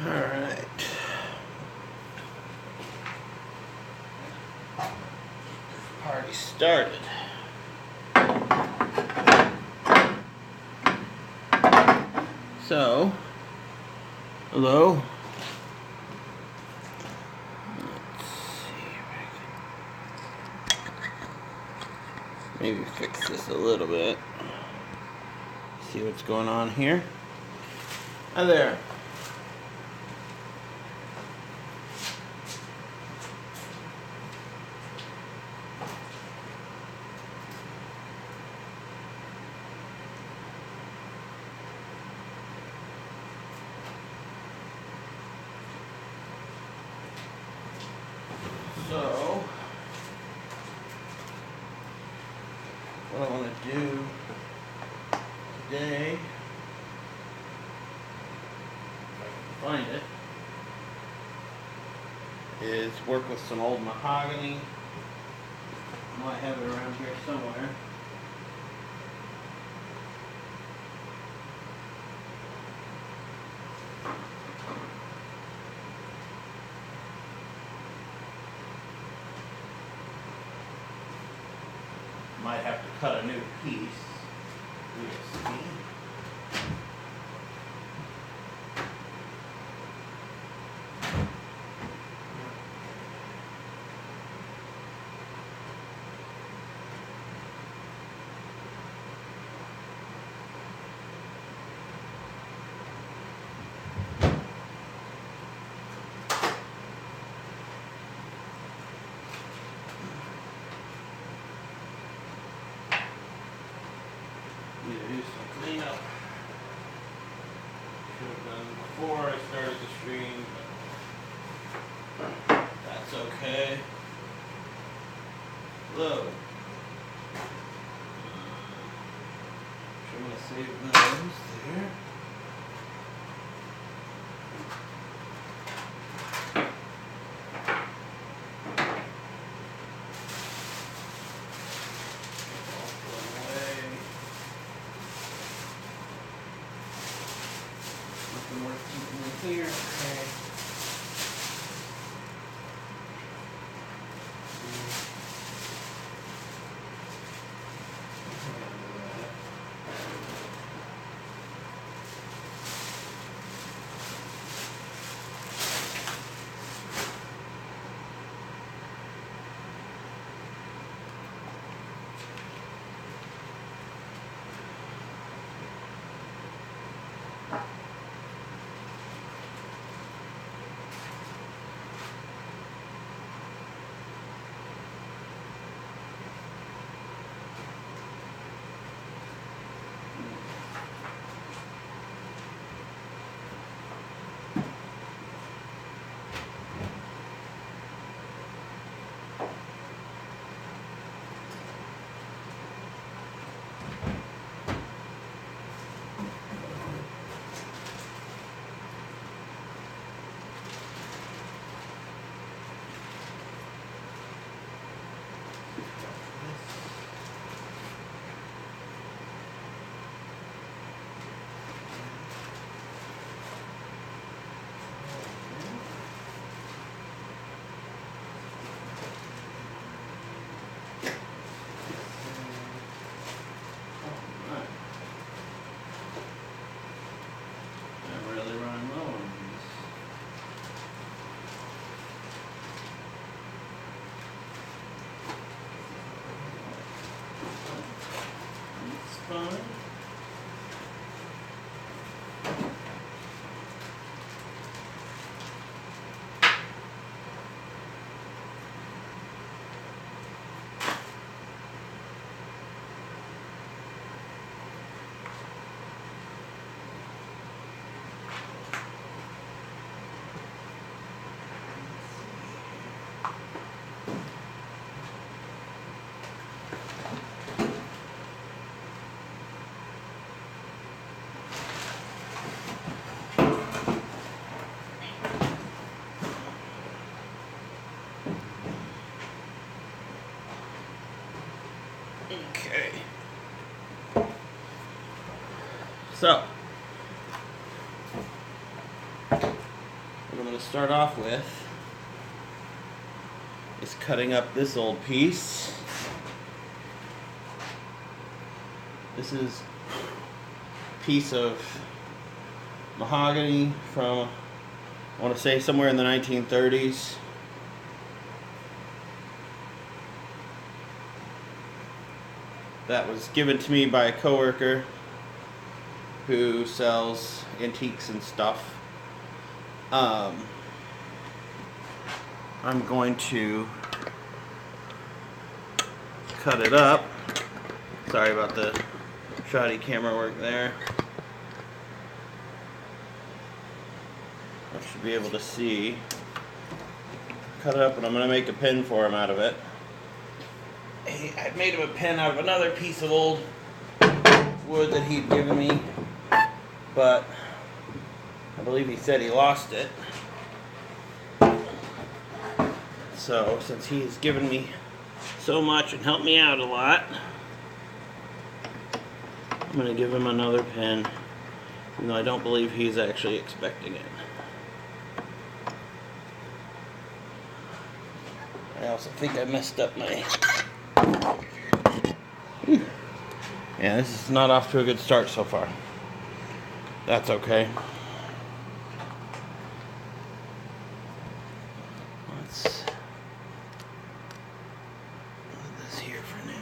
Alright. Party started. So, hello. Let's see if I can maybe fix this a little bit. See what's going on here. Hi there. So, what I want to do today, if I can find it, is work with some old mahogany. I might have it around here somewhere. Might have to cut a new piece. We'll see. Need to do some cleanup. Should have done before I started the stream, but that's okay. Hello. I'm gonna save those there. Clear. Okay. I'm really running low on these. It's fine. Okay. So, to start off with is cutting up this old piece. This is a piece of mahogany from, I want to say, somewhere in the 1930s. That was given to me by a coworker who sells antiques and stuff. I'm going to cut it up. Sorry about the shoddy camera work there. I should be able to see. Cut it up, and I'm going to make a pin for him out of it. I made him a pin out of another piece of old wood that he'd given me, but I believe he said he lost it. So, since he has given me so much and helped me out a lot, I'm going to give him another pin, even though I don't believe he's actually expecting it. I also think I messed up my... Yeah, this is not off to a good start so far. That's okay. Let's put this here for now.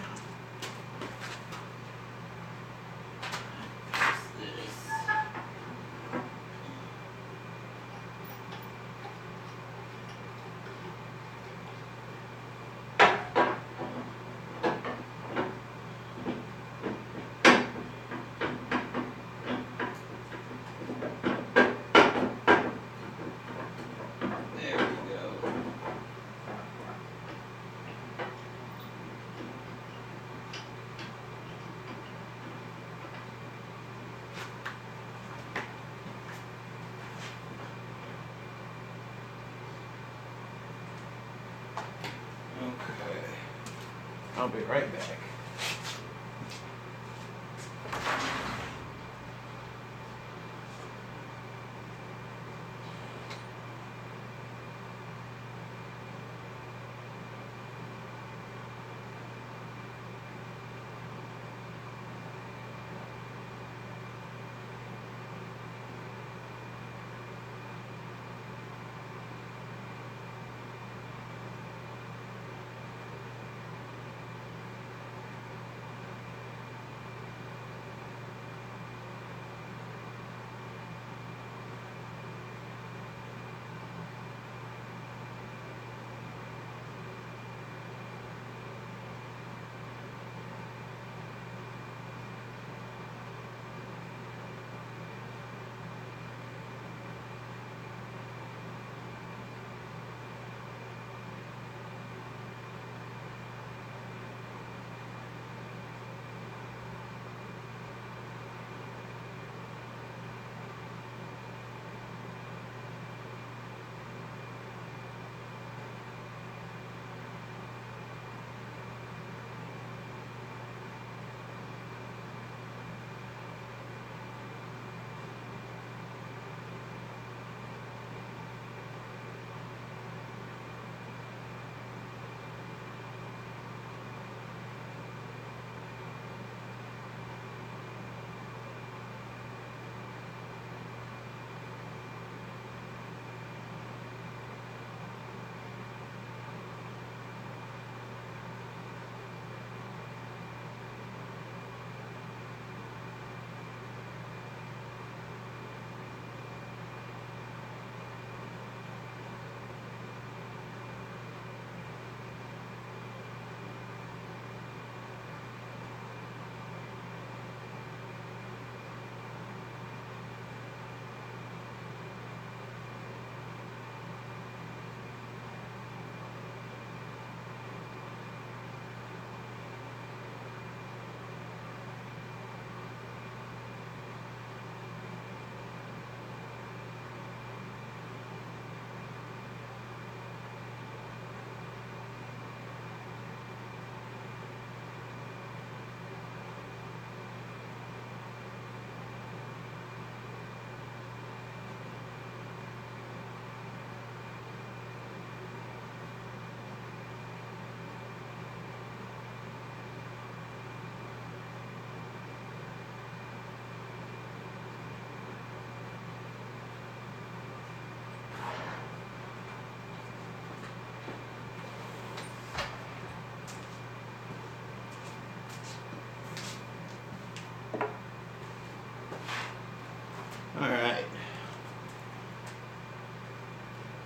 I'll be right back.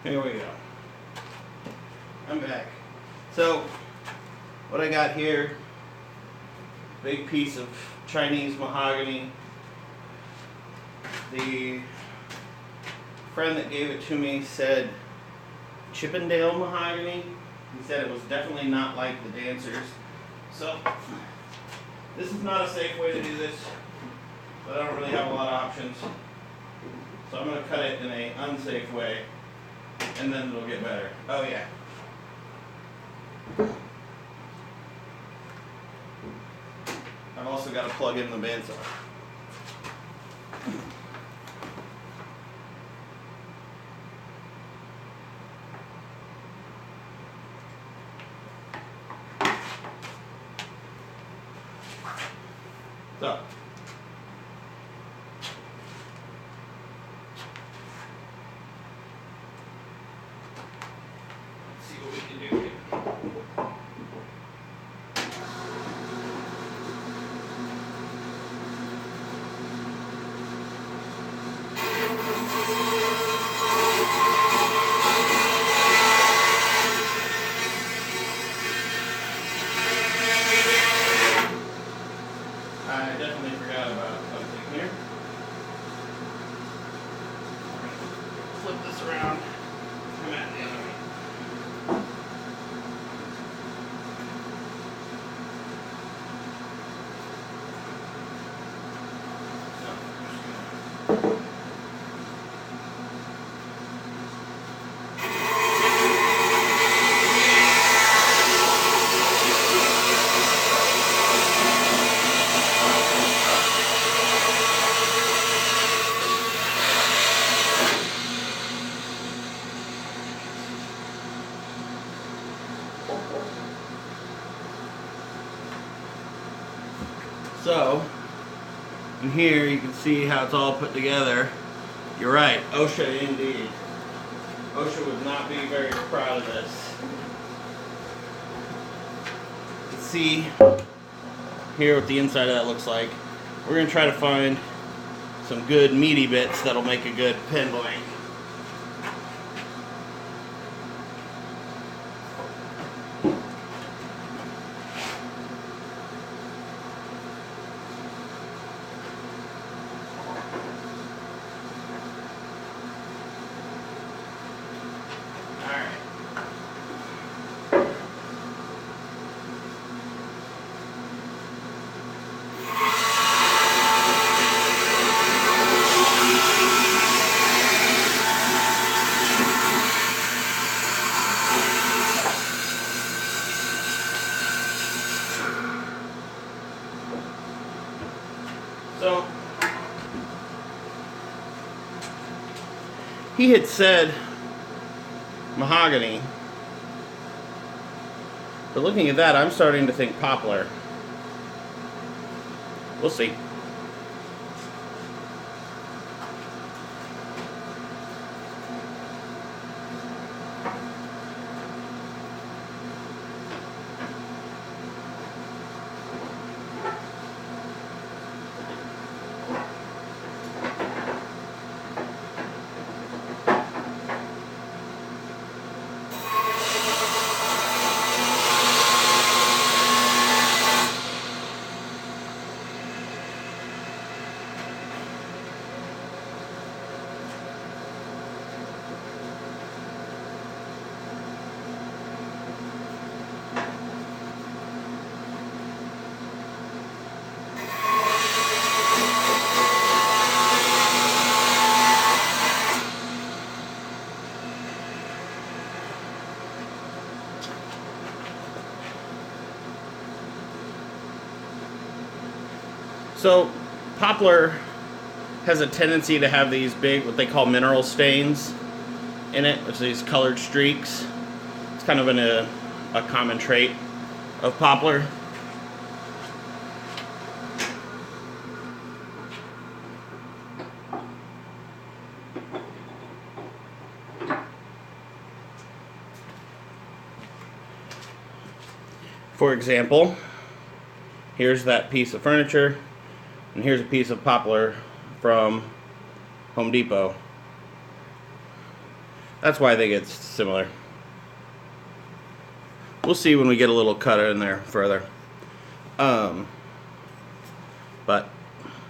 Here we go. I'm back. So, what I got here, big piece of Chinese mahogany. The friend that gave it to me said Chippendale mahogany. He said it was definitely not like the Dancers. So, this is not a safe way to do this, but I don't really have a lot of options. So I'm going to cut it in an unsafe way, and then it'll get better. Oh yeah. I've also got to plug in the bandsaw. So, let's see what we can do here. I definitely forgot about something here. Flip this around. Come at the other way. So, in here you can see how it's all put together. You're right, OSHA indeed. OSHA would not be very proud of this. You can see here what the inside of that looks like. We're going to try to find some good meaty bits that'll make a good pen blank. So, he had said mahogany, but looking at that, I'm starting to think poplar. We'll see. So, poplar has a tendency to have these big, what they call mineral stains in it, which are these colored streaks. It's kind of a common trait of poplar. For example, here's that piece of furniture, and here's a piece of poplar from Home Depot. That's why I think it's similar. We'll see when we get a little cut in there further. But,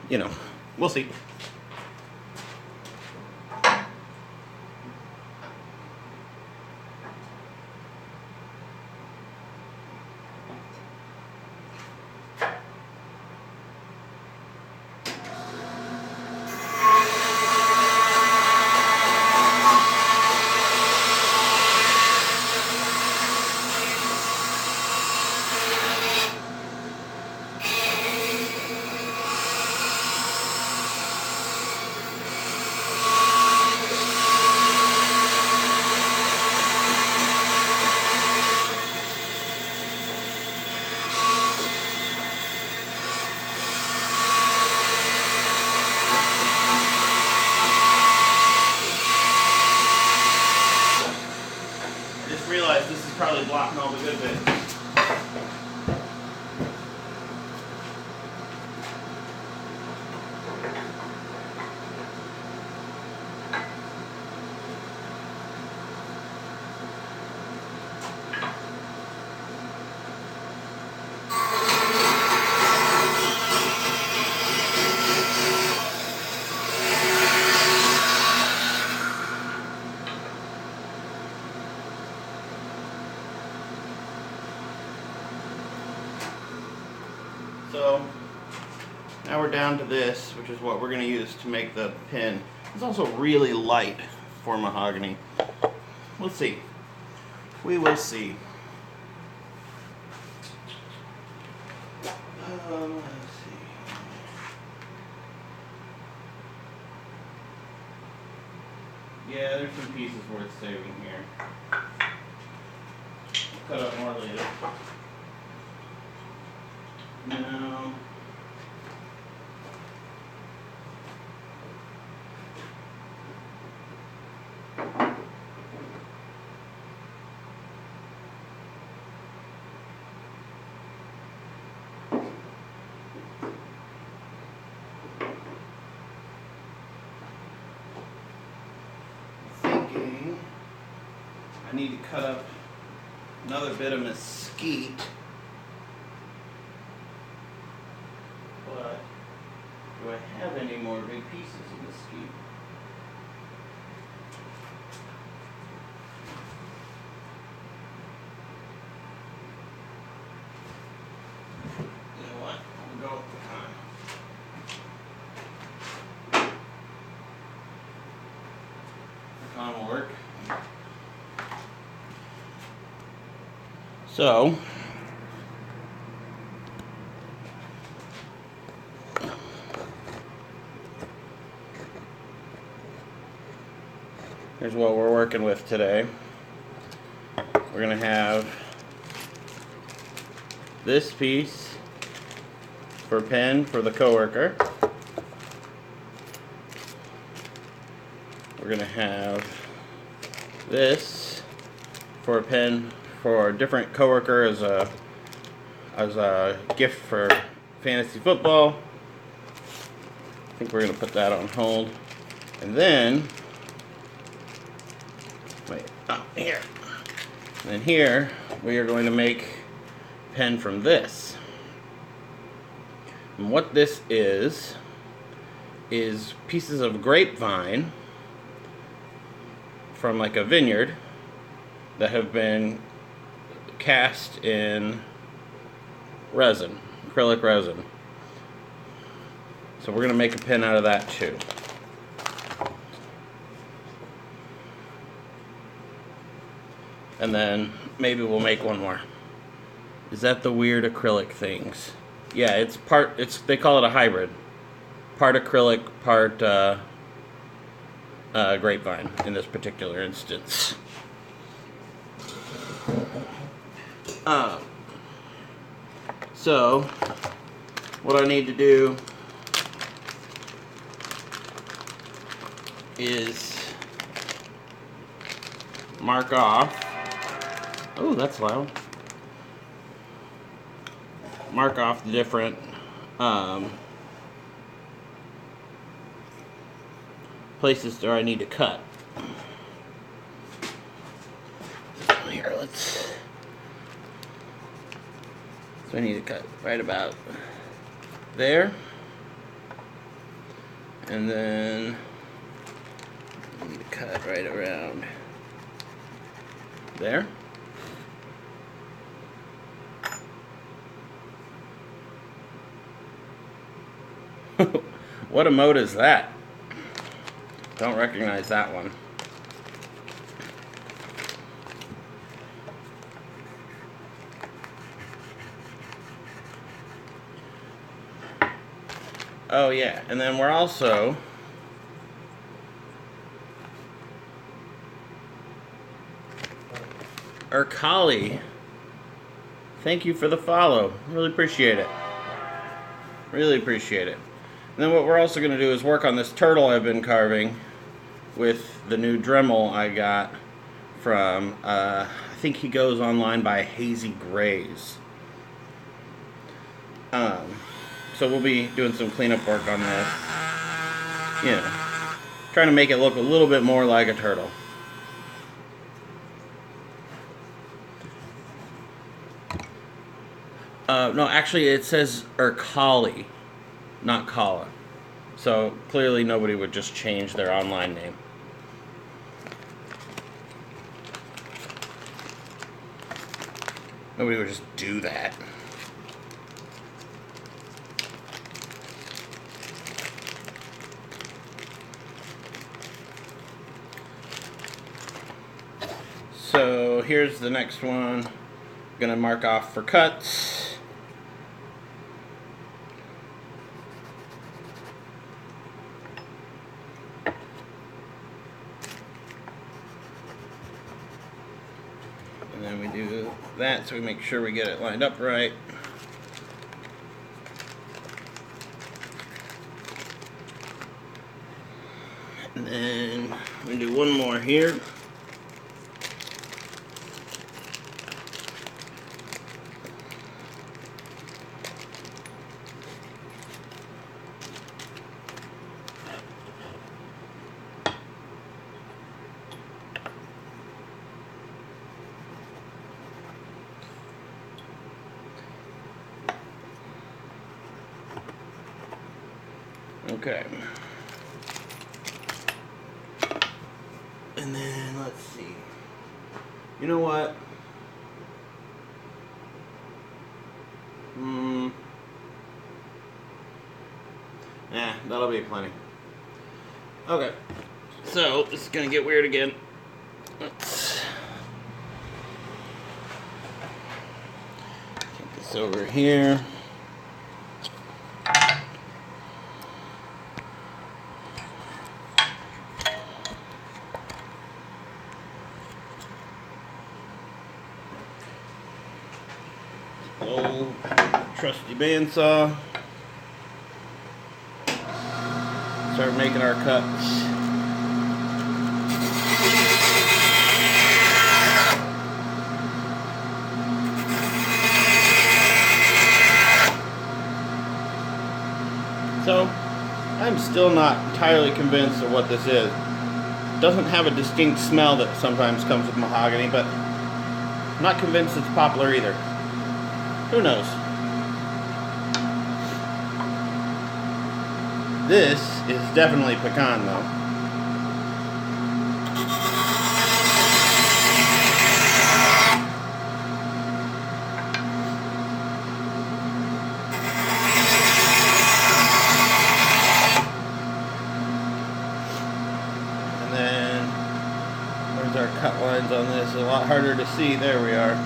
you know, we'll see. Realize this is probably blocking all the good bits. So now we're down to this, which is what we're going to use to make the pin. It's also really light for mahogany. We'll see. We will see. Let's see. Yeah, there's some pieces worth saving here. Cut up more later. No. Thinking I need to cut up another bit of mesquite. But do I have any more big pieces of mesquite? You know what? We'll go with pecan. Pecan will work. So, here's what we're working with today. We're going to have this piece for a pen for the coworker. We're going to have this for a pen for a different coworker as a gift for fantasy football. I think we're going to put that on hold. And then here. And then here, we are going to make a pen from this. And what this is pieces of grapevine from like a vineyard that have been cast in resin, acrylic resin. So we're going to make a pen out of that too. And then maybe we'll make one more. Is that the weird acrylic things? Yeah, they call it a hybrid. Part acrylic, part grapevine in this particular instance. So what I need to do is mark off. Oh, that's loud. Mark off the different places where I need to cut. there. So I need to cut right about there. And then I need to cut right around there. What emote is that? Don't recognize that one. Oh yeah, and then we're also Urkali. Thank you for the follow. Really appreciate it. Really appreciate it. And then what we're also going to do is work on this turtle I've been carving with the new Dremel I got from, I think he goes online by Hazy Grays. So we'll be doing some cleanup work on this. You know, trying to make it look a little bit more like a turtle. No, actually it says Urkali, not Kala. So clearly nobody would just change their online name. Nobody would just do that. So here's the next one. I'm gonna mark off for cuts. And then we do that so we make sure we get it lined up right. And then we do one more here. Okay. And then let's see. You know what? That'll be plenty. Okay. So this is gonna get weird again. Let's take this over here. Old trusty bandsaw. Start making our cuts. So, I'm still not entirely convinced of what this is. It doesn't have a distinct smell that sometimes comes with mahogany, but I'm not convinced it's poplar either. Who knows? This is definitely pecan, though. And then, where's our cut lines on this? A lot harder to see. There we are.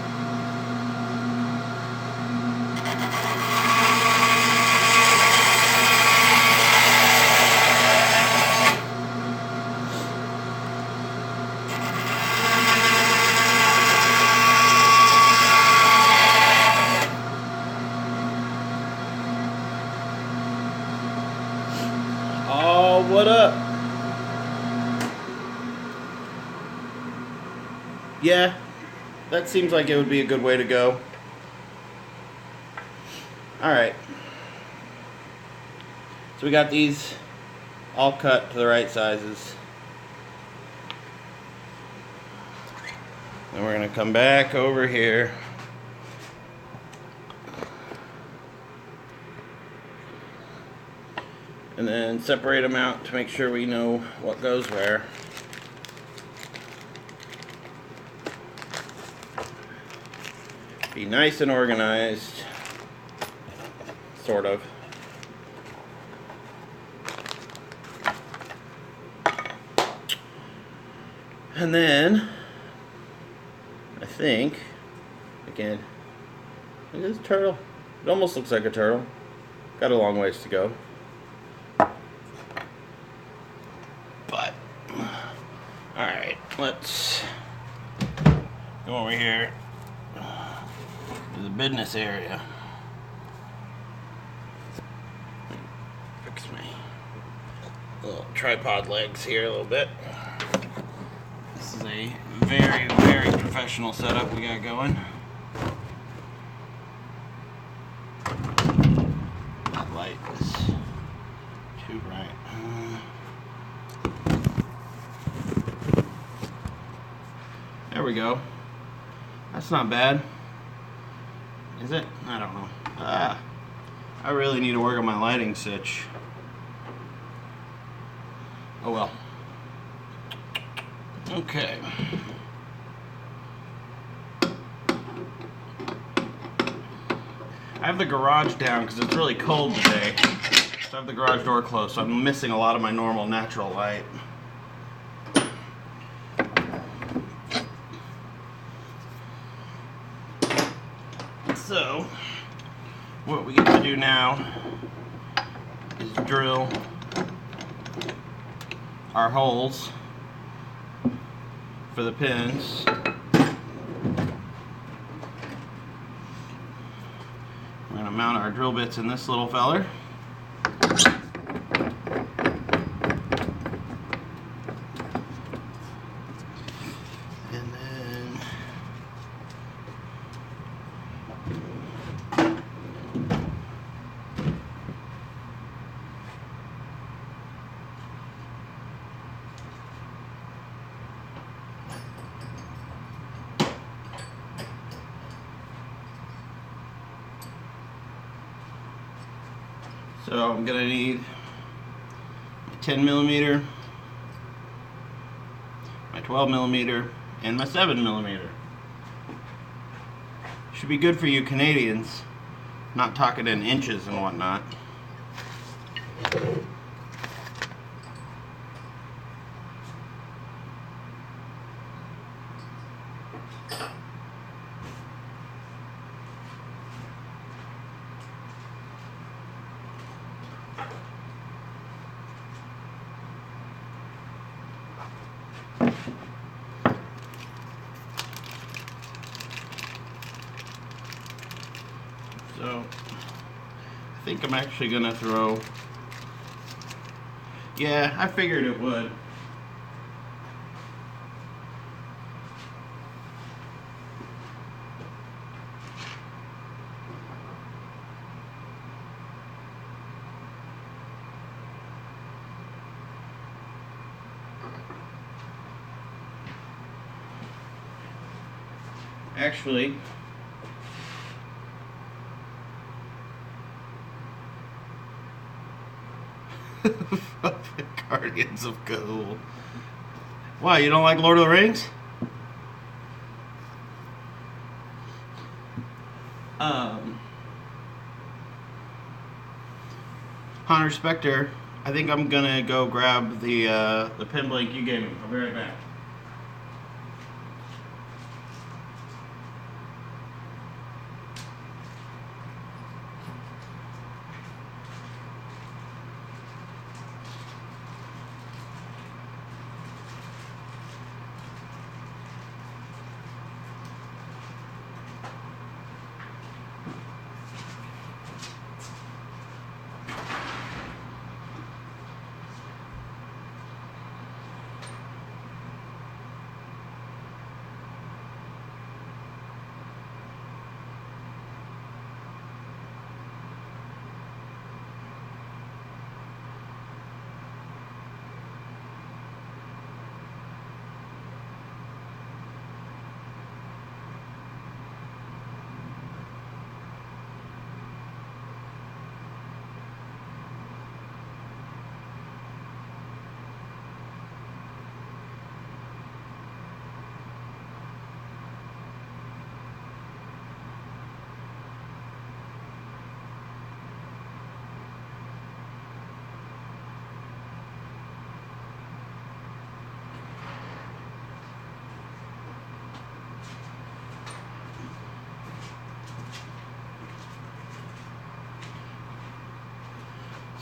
Oh, what up? Yeah, that seems like it would be a good way to go. Alright. So we got these all cut to the right sizes. Then we're going to come back over here. And then separate them out to make sure we know what goes where. Be nice and organized, sort of. And then, I think, again, look at this turtle. It almost looks like a turtle. Got a long ways to go. But, alright, let's go over here to the business area. Fix my little tripod legs here a little bit. This is a very, very professional setup we got going. That light is too bright. There we go. That's not bad. Is it? I don't know. I really need to work on my lighting switch. Oh well. Okay. I have the garage down because it's really cold today. So I have the garage door closed, so I'm missing a lot of my normal natural light. So, what we get to do now is drill our holes for the pins. We're going to mount our drill bits in this little feller. And then so I'm gonna need my 10mm, my 12mm, and my 7mm. Should be good for you Canadians, not talking in inches and whatnot. So, I think I'm actually going to throw, yeah, I figured it would. Actually, Guardians of Ga'Hoole. Why, you don't like Lord of the Rings? Hunter Spectre, I think I'm gonna go grab the pin blank you gave me. I'll be right back.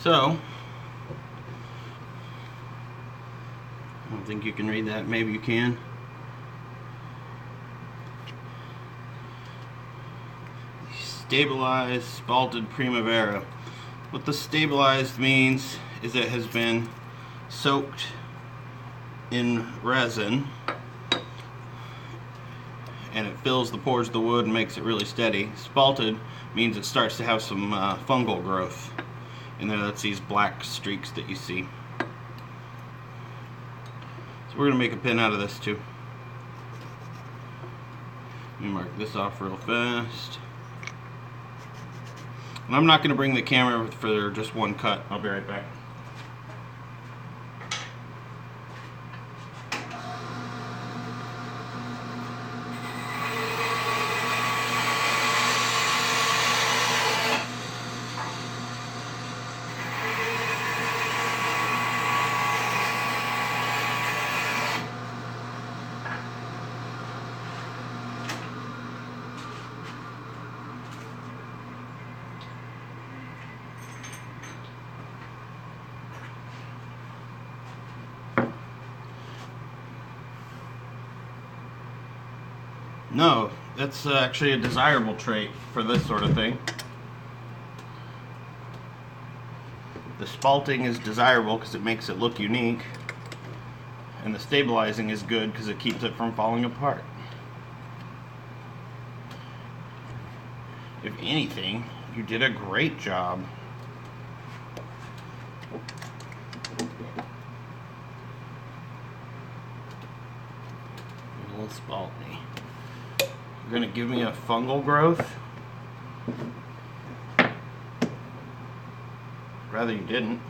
So, I don't think you can read that. Maybe you can. Stabilized spalted Primavera. What the stabilized means is it has been soaked in resin and it fills the pores of the wood and makes it really steady. Spalted means it starts to have some fungal growth in there. That's these black streaks that you see. So we're going to make a pin out of this too. Let me mark this off real fast. And I'm not going to bring the camera for just one cut. I'll be right back. No, that's actually a desirable trait for this sort of thing. The spalting is desirable because it makes it look unique, and the stabilizing is good because it keeps it from falling apart. If anything, you did a great job. A little spalt me. You're going to give me a fungal growth? Rather you didn't.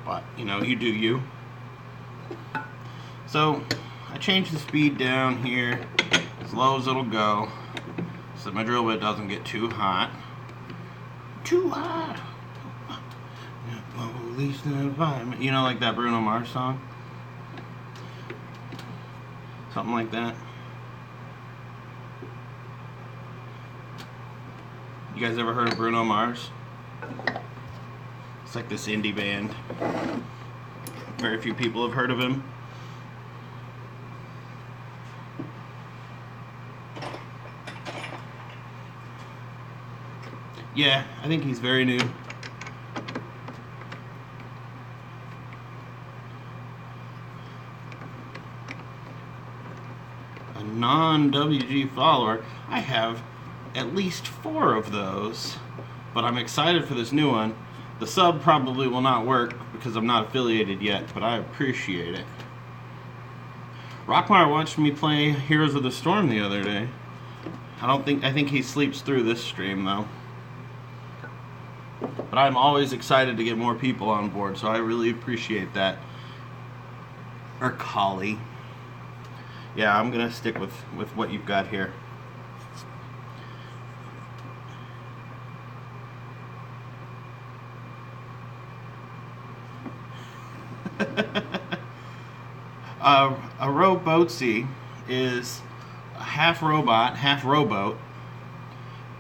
But, you know, you do you. So, I changed the speed down here as low as it'll go so that my drill bit doesn't get too hot. Too hot! You know, like that Bruno Mars song? Something like that. You guys ever heard of Bruno Mars? It's like this indie band. Very few people have heard of him. Yeah, I think he's very new. A non-WG follower. I have at least 4 of those, but I'm excited for this new one. The sub probably will not work because I'm not affiliated yet, but I appreciate it. Rockmar watched me play Heroes of the Storm the other day. I think he sleeps through this stream though. But I'm always excited to get more people on board, so I really appreciate that. Or Collie. Yeah, I'm gonna stick with what you've got here. A Robotsy is half robot, half rowboat,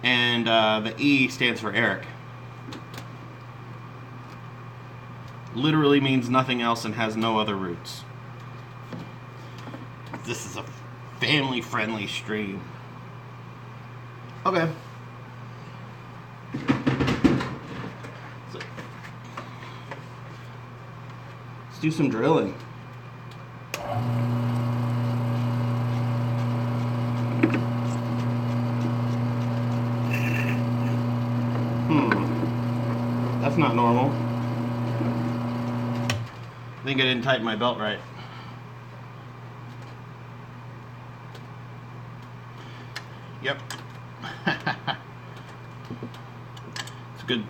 and the E stands for Eric. Literally means nothing else and has no other roots. This is a family-friendly stream. Okay. So, let's do some drilling. That's not normal. I think I didn't tighten my belt right. Yep. It's a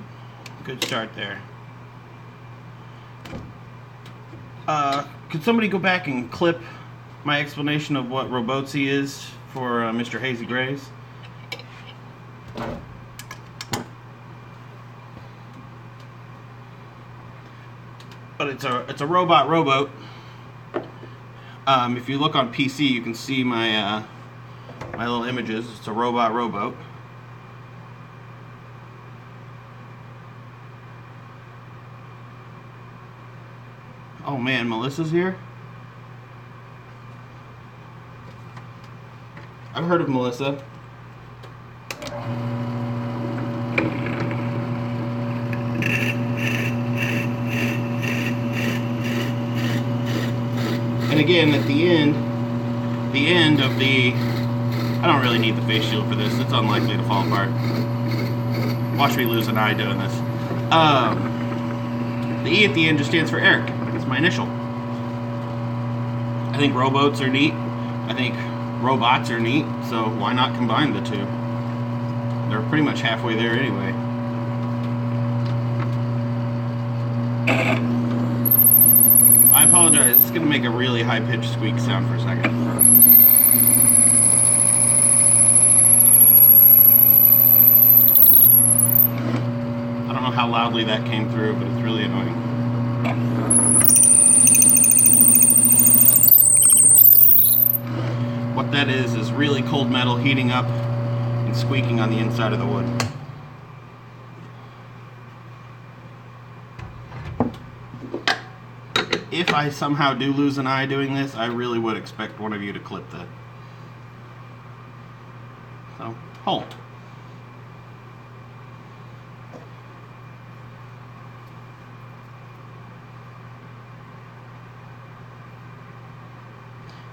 good start there. Could somebody go back and clip my explanation of what Robotsy is for Mr. Hazy Grays? But it's a robot rowboat. If you look on PC, you can see my my little images. It's a robot rowboat. Oh man, Melissa's here? I've heard of Melissa. And again, at the end of the... I don't really need the face shield for this. It's unlikely to fall apart. Watch me lose an eye doing this. The E at the end just stands for Eric. It's my initial. I think rowboats are neat. I think robots are neat. So why not combine the two? They're pretty much halfway there anyway. I apologize. It's going to make a really high-pitched squeak sound for a second. I don't know how loudly that came through, but it's really annoying. What that is really cold metal heating up and squeaking on the inside of the wood. If I somehow do lose an eye doing this, I really would expect one of you to clip that. So, hole.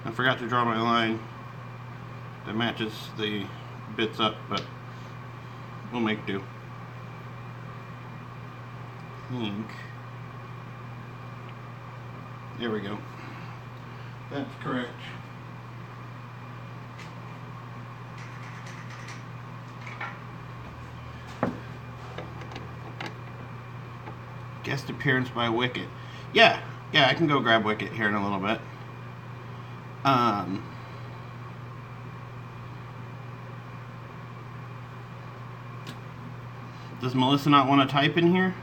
I forgot to draw my line that matches the bits up, but we'll make do. I think. There we go. That's correct. Guest appearance by Wicket. Yeah, I can go grab Wicket here in a little bit. Does Melissa not want to type in here?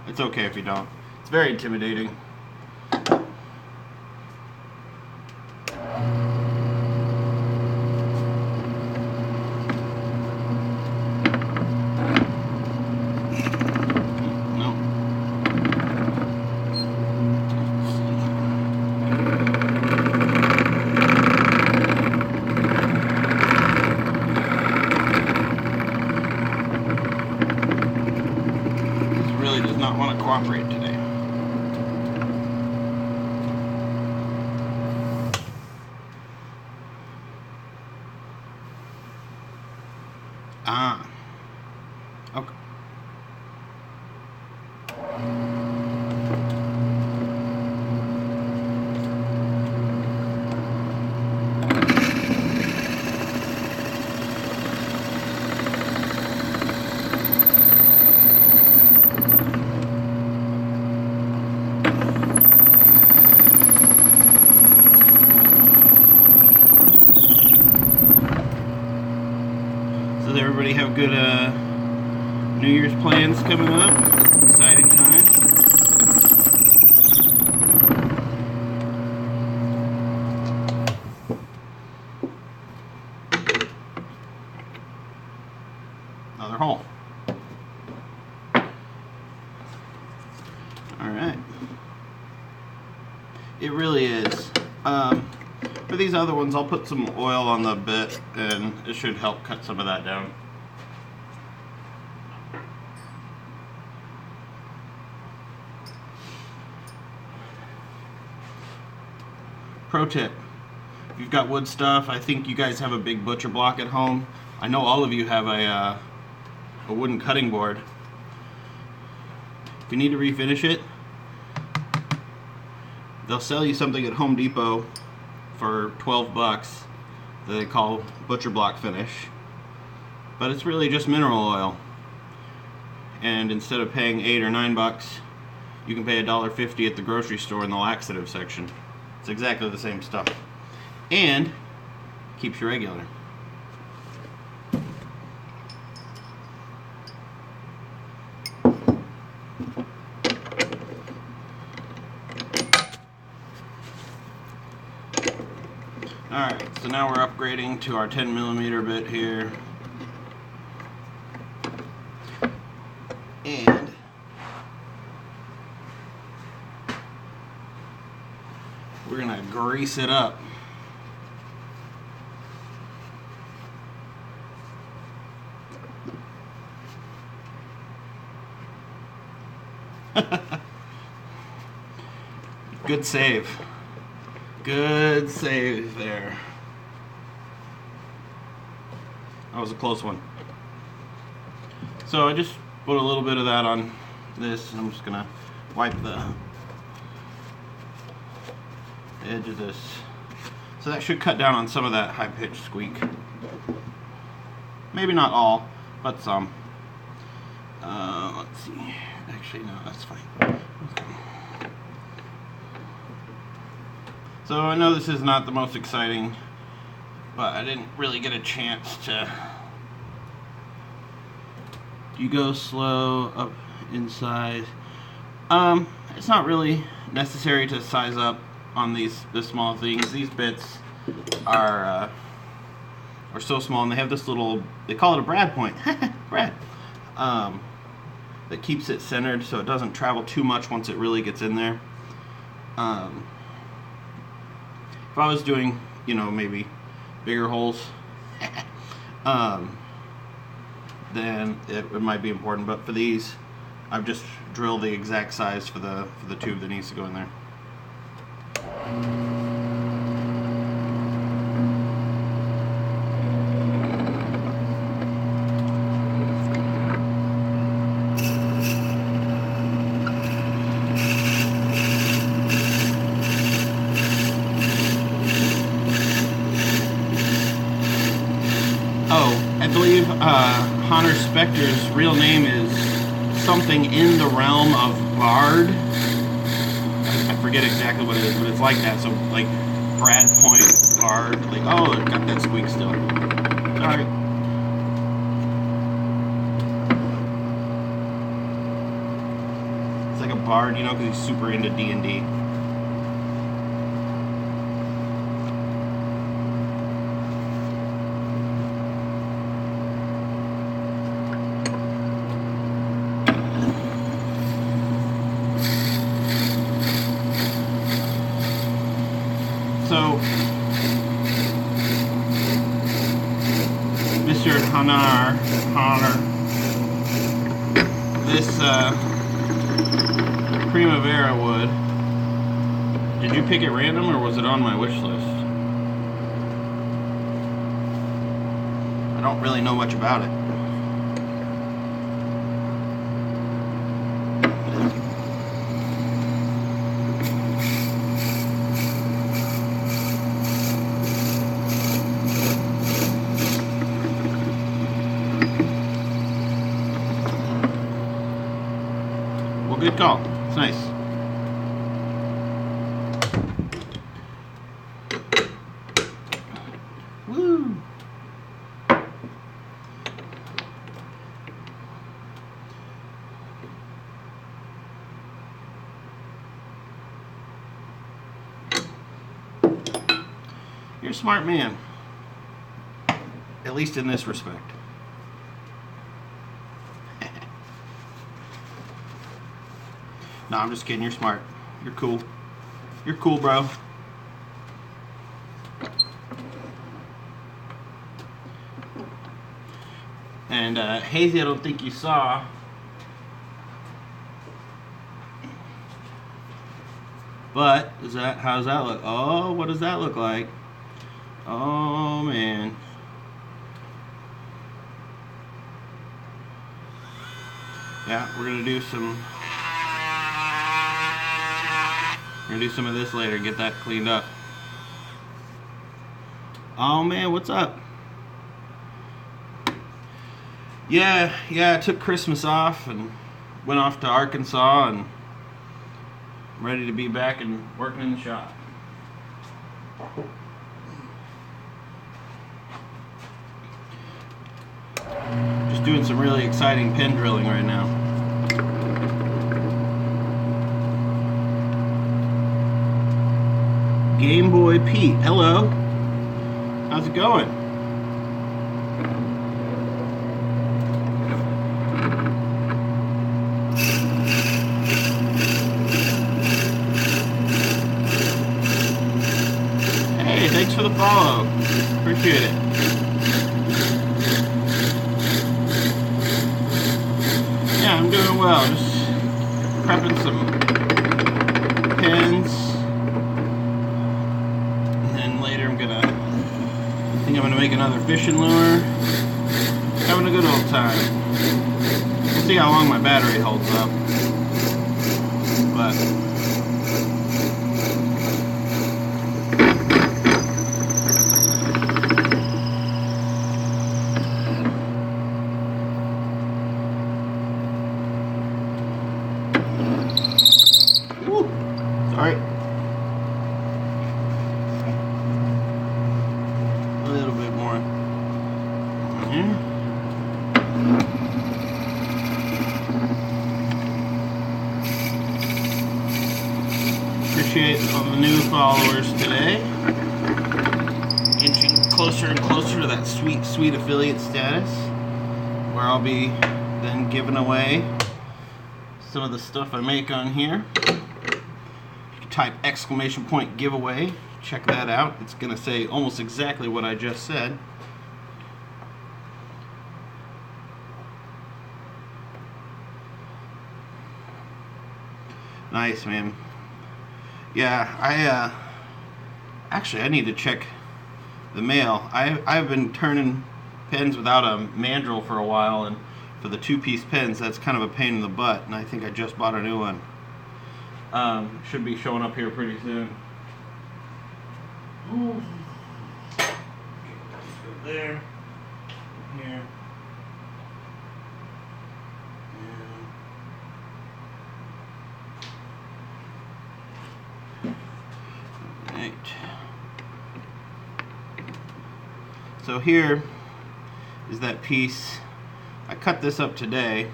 It's okay if you don't. It's very intimidating. Does not want to cooperate today. Okay. Does everybody have good New Year's plans coming up? Exciting times. Another hole. Alright. It really is. For these other ones, I'll put some oil on the bit and it should help cut some of that down. Pro tip, if you've got wood stuff, I think you guys have a big butcher block at home. I know all of you have a wooden cutting board. If you need to refinish it, they'll sell you something at Home Depot for 12 bucks that they call butcher block finish, but it's really just mineral oil, and instead of paying 8 or 9 bucks, you can pay $1.50 at the grocery store in the laxative section. It's exactly the same stuff and keeps you regular. Alright, so now we're upgrading to our 10mm bit here. And we're gonna grease it up. Good save. Good save there. That was a close one. So I just put a little bit of that on this, and I'm just gonna wipe the edge of this. So that should cut down on some of that high-pitched squeak. Maybe not all, but some. Let's see. Actually, no, that's fine. Okay. So I know this is not the most exciting, but I didn't really get a chance to. You go slow up inside. It's not really necessary to size up on the small things. These bits are so small, and they have this little, they call it a brad point. Brad. That keeps it centered so it doesn't travel too much once it really gets in there. If I was doing, maybe bigger holes, then it might be important. But for these, I've just drilled the exact size for the tube that needs to go in there. I believe Honor Spector's real name is something in the realm of Bard. I forget exactly what it is, but it's like that. So, like, Brad Point, Bard. Like, oh, it got that squeak still. Sorry. It's like a Bard, because he's super into D&D. So, Mr. Honor, this Primavera wood, did you pick it random or was it on my wish list? I don't really know much about it. Good call. It's nice. Woo! You're a smart man. At least in this respect. No, I'm just kidding. You're smart. You're cool. You're cool, bro. And Hazy, I don't think you saw. But how does that look? Oh, what does that look like? Oh man. Yeah, we're gonna do some. We're gonna do some of this later, get that cleaned up. Oh man, what's up? Yeah, I took Christmas off and went off to Arkansas, and I'm ready to be back and working in the shop. Just doing some really exciting pin drilling right now. Game Boy Pete, hello. How's it going? thanks for the follow. Appreciate it. Yeah, I'm doing well. Just prepping some pins. And then later I think I'm gonna make another fishing lure. Having a good old time. We'll see how long my battery holds up. But woo, sorry. A little bit more. Appreciate all the new followers today. Inching closer and closer to that sweet, sweet affiliate status, where I'll be then giving away some of the stuff I make on here. Type ! giveaway. Check that out. It's gonna say almost exactly what I just said. Nice, man. Yeah, actually I need to check the mail. I've been turning pens without a mandrel for a while, and for the 2-piece pens that's kind of a pain in the butt, and I think I just bought a new one. Should be showing up here pretty soon. There, here. Right. So here is that piece. I cut this up today.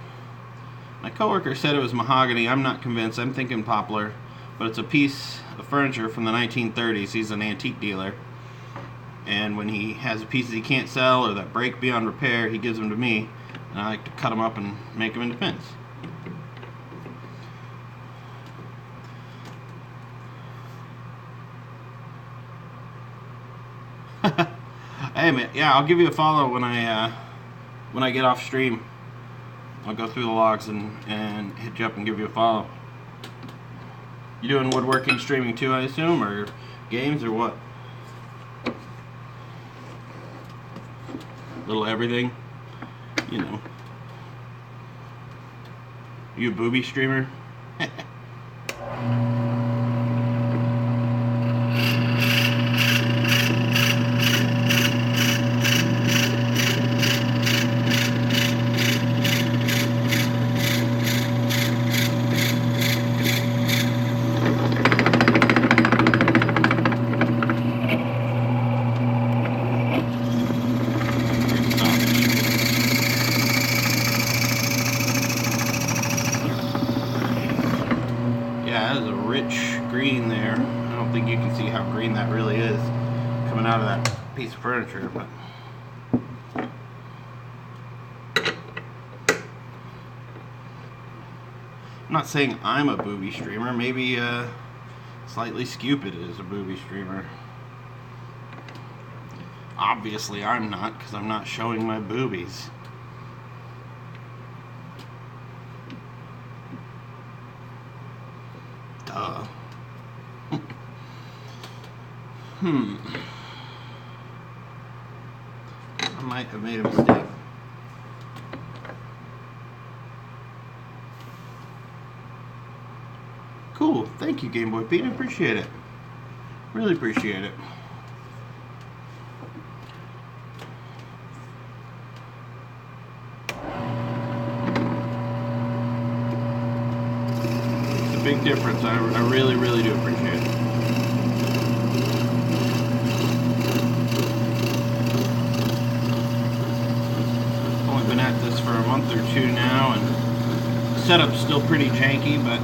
My coworker said it was mahogany. I'm not convinced. I'm thinking poplar, but it's a piece of furniture from the 1930s. He's an antique dealer, and when he has pieces he can't sell or that break beyond repair, he gives them to me, and I like to cut them up and make them into pins. Hey man, yeah, I'll give you a follow when I get off stream. I'll go through the logs and hit you up and give you a follow. You doing woodworking streaming too, I assume, or games, or what? Little everything, you know. You a booby streamer? Green there. I don't think you can see how green that really is coming out of that piece of furniture, but I'm not saying I'm a booby streamer. Maybe Slightly Stupid is a booby streamer. Obviously I'm not, because I'm not showing my boobies. Duh. I might have made a mistake. Cool. Thank you, Game Boy Pete. I appreciate it. Really appreciate it. It's a big difference. I really, really do appreciate it. Been at this for a month or two now, and the setup's still pretty janky, but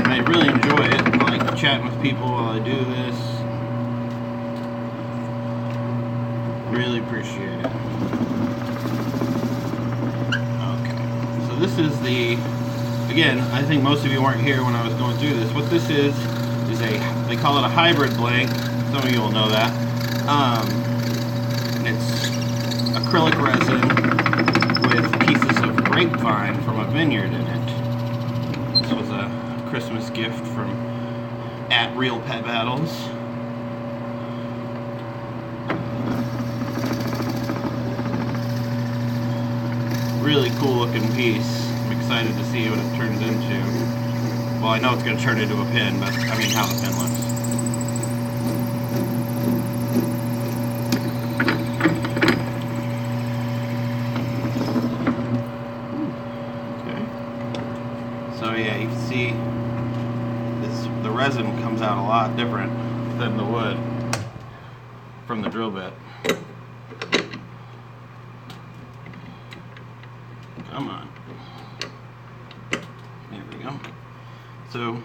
I really enjoy it. I like chatting with people while I do this. Really appreciate it. Okay, so this is again, I think most of you weren't here when I was going through this. What this is they call it a hybrid blank. Some of you will know that. It's acrylic resin with pieces of grapevine from a vineyard in it. This was a Christmas gift from Real Pet Battles. Really cool looking piece. I'm excited to see what it turns into. Well, I know it's going to turn into a pin, but I mean how the pin looks. Okay. So yeah, you can see the resin comes out a lot different than the wood from the drill bit. Come on. There we go. So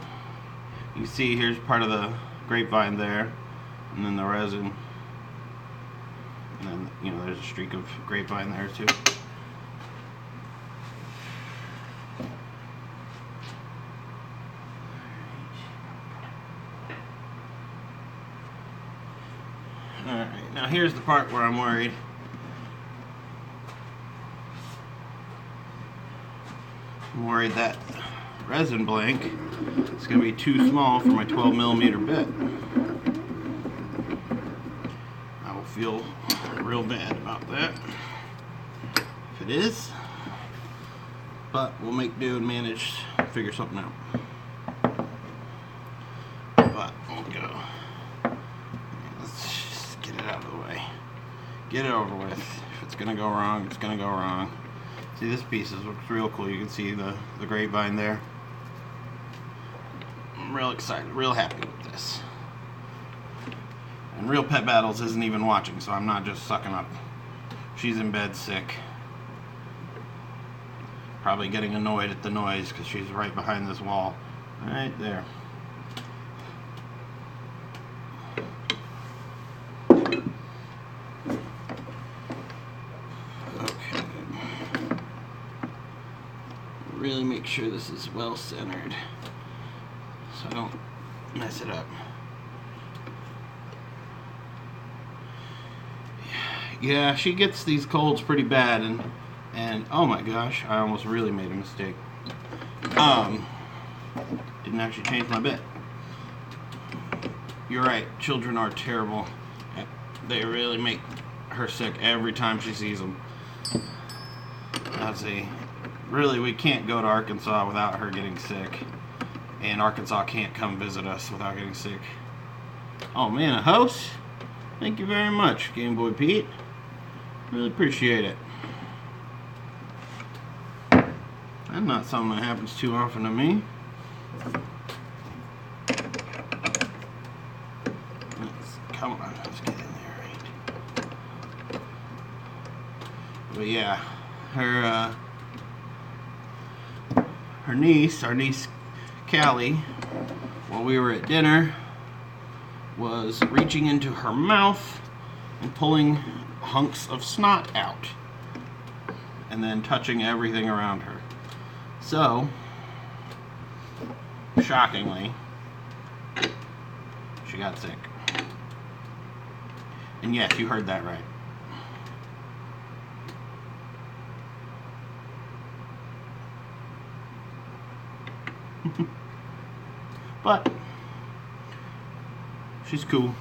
you see here's part of the grapevine there, and then the resin, and then there's a streak of grapevine there too. Alright, now here's the part where I'm worried. I'm worried that resin blank is going to be too small for my 12mm bit. I will feel real bad about that if it is, but we'll make do and manage to figure something out. But we'll go. Let's just get it out of the way. Get it over with. If it's going to go wrong, it's going to go wrong. See, this piece looks real cool. You can see the grapevine there. I'm real excited, real happy with this. And Real Pet Battles isn't even watching, so I'm not just sucking up. She's in bed sick. Probably getting annoyed at the noise because she's right behind this wall. Right there. Really make sure this is well centered so I don't mess it up. Yeah, she gets these colds pretty bad, and oh my gosh, I almost really made a mistake. Didn't actually change my bit. You're right, children are terrible. They really make her sick every time she sees them. Really, we can't go to Arkansas without her getting sick. And Arkansas can't come visit us without getting sick. Oh man, a house? Thank you very much, Game Boy Pete. Really appreciate it. That's not something that happens too often to me. Come on, let's get in there, right? But yeah, our niece Callie, while we were at dinner, was reaching into her mouth and pulling hunks of snot out and then touching everything around her. So, shockingly, she got sick. And yes, you heard that right. But she's cool.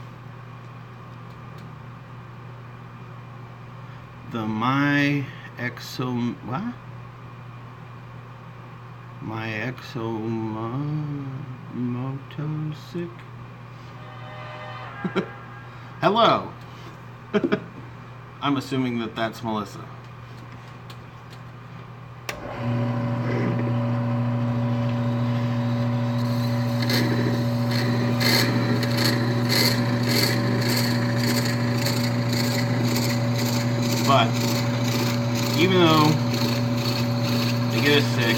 The My Exomoto sick. Hello. I'm assuming that that's Melissa. But even though they get us sick,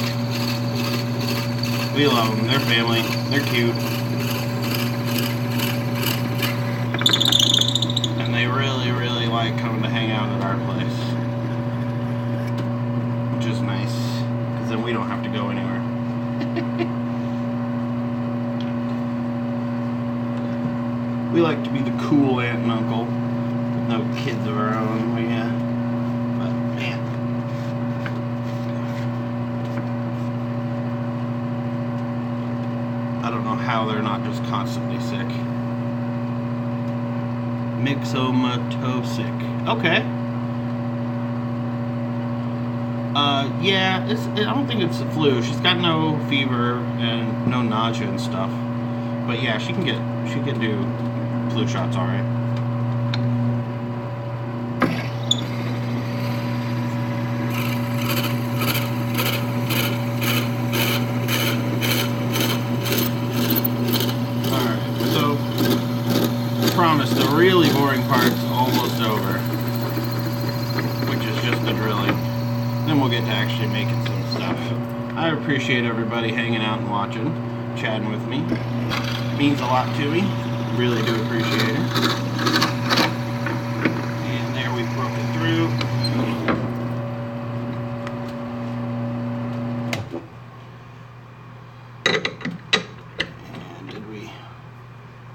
we love them. They're family. They're cute. And they really, really like coming to hang out at our place. Which is nice, because then we don't have to go anywhere. We like to be the cool aunt and uncle with no kids of our own. Yeah. But man, I don't know how they're not just constantly sick. Myxomatosic. Okay. Yeah, I don't think it's the flu. She's got no fever and no nausea and stuff. But yeah, she can do flu shots, all right. All right, so I promise the really boring part's almost over, which is just the drilling. Then we'll get to actually making some stuff. I appreciate everybody hanging out and watching, chatting with me. It means a lot to me. Really do appreciate it. And there we broke it through. And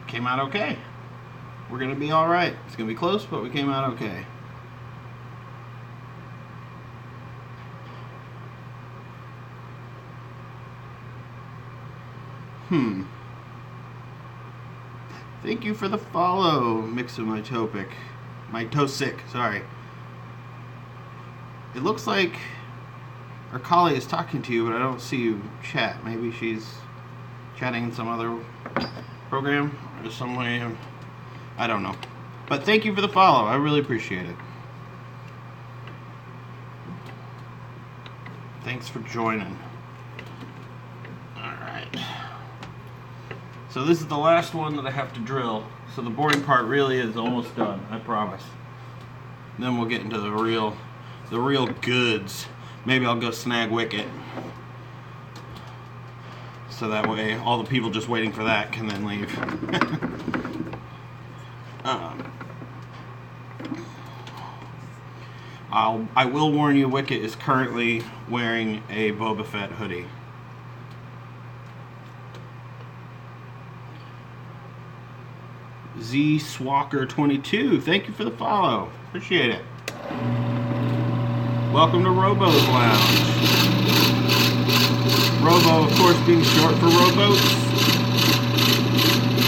came out okay. We're gonna be all right. It's gonna be close, but we came out okay. Thank you for the follow, Myxomatosic. Sorry. It looks like our colleague is talking to you, but I don't see you chat. Maybe she's chatting in some other program or some way. I don't know. But thank you for the follow. I really appreciate it. Thanks for joining. So this is the last one that I have to drill. So the boring part really is almost done, I promise. And then we'll get into the real goods. Maybe I'll go snag Wicket. So that way all the people just waiting for that can then leave. I will warn you, Wicket is currently wearing a Boba Fett hoodie. ZSwalker22, thank you for the follow. Appreciate it. Welcome to Robo's Lounge. Robo, of course, being short for rowboats.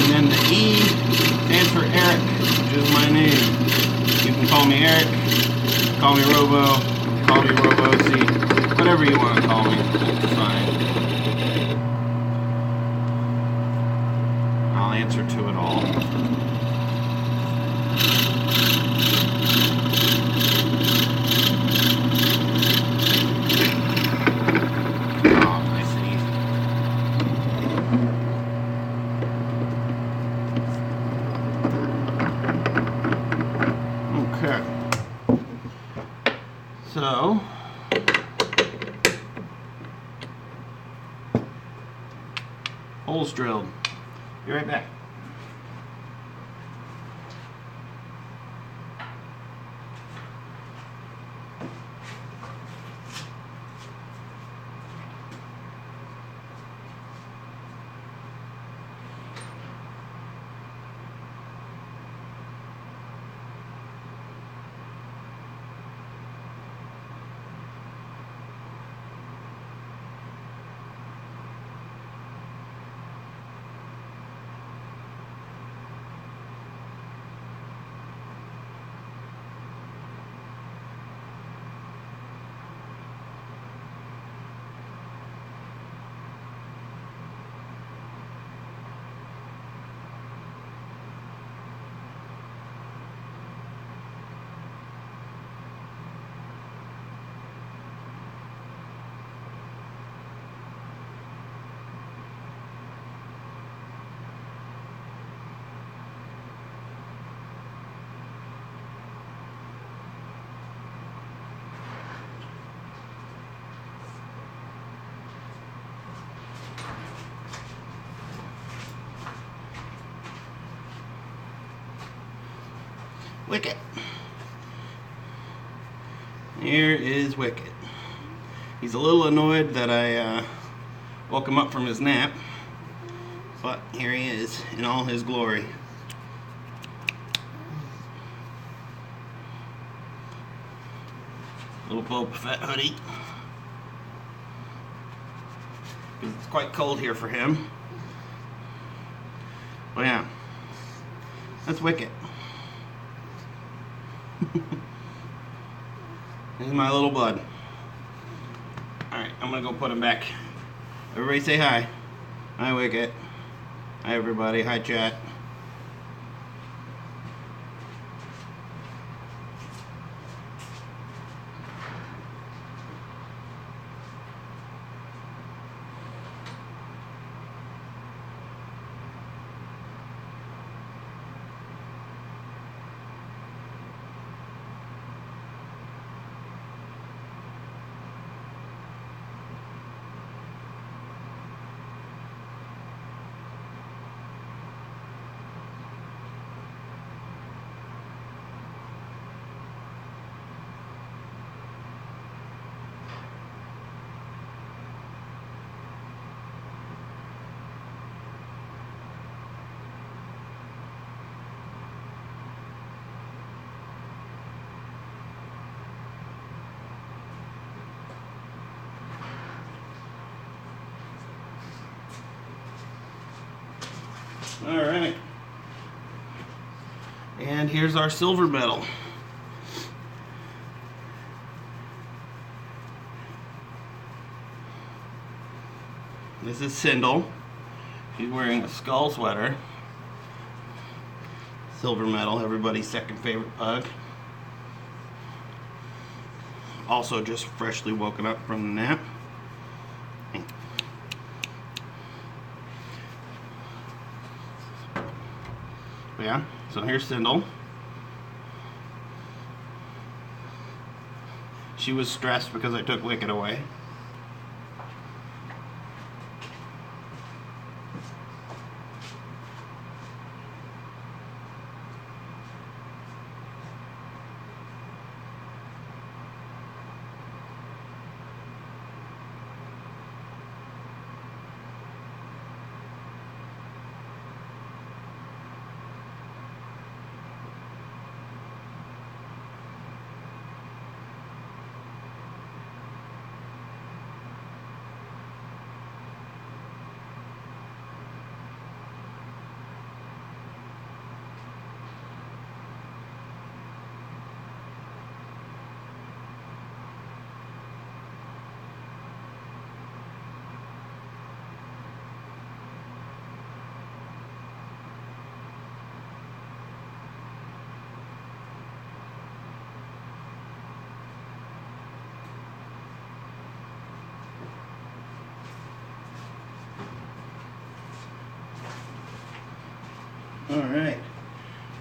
And then the E stands for Eric, which is my name. You can call me Eric, call me Robo, call me Robo-Z, whatever you want to call me, it's fine. I'll answer to it all. So, holes drilled. Be right back. Wicket. Here is Wicket. He's a little annoyed that I woke him up from his nap, but here he is in all his glory. Little Boba Fett hoodie. It's quite cold here for him. But yeah, that's Wicket. He's my little bud. Alright, I'm gonna go put him back. Everybody say hi. Hi, Wicket. Hi, everybody. Hi, chat. Alright. And here's our silver medal. This is Sindel. She's wearing a skull sweater. Silver medal, everybody's second favorite pug. Also just freshly woken up from the nap. Yeah, so here's Sindel. She was stressed because I took Wicket away. Alright,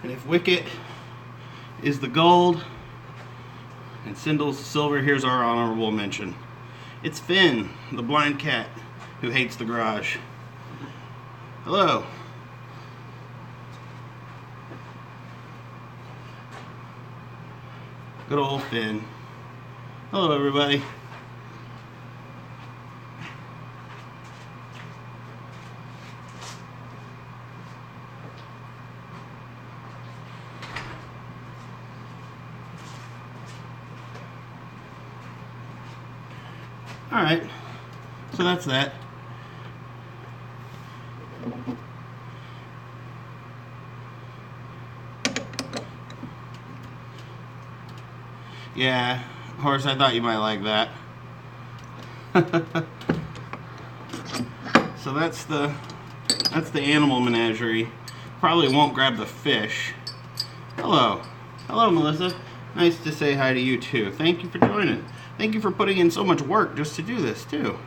and if Wicket is the gold and Sindel's the silver, here's our honorable mention. It's Finn, the blind cat who hates the garage. Hello. Good old Finn. Hello, everybody. Alright, so that's that. Yeah, horse, I thought you might like that. So that's the animal menagerie. Probably won't grab the fish. Hello. Hello, Melissa. Nice to say hi to you too. Thank you for joining. Thank you for putting in so much work just to do this too.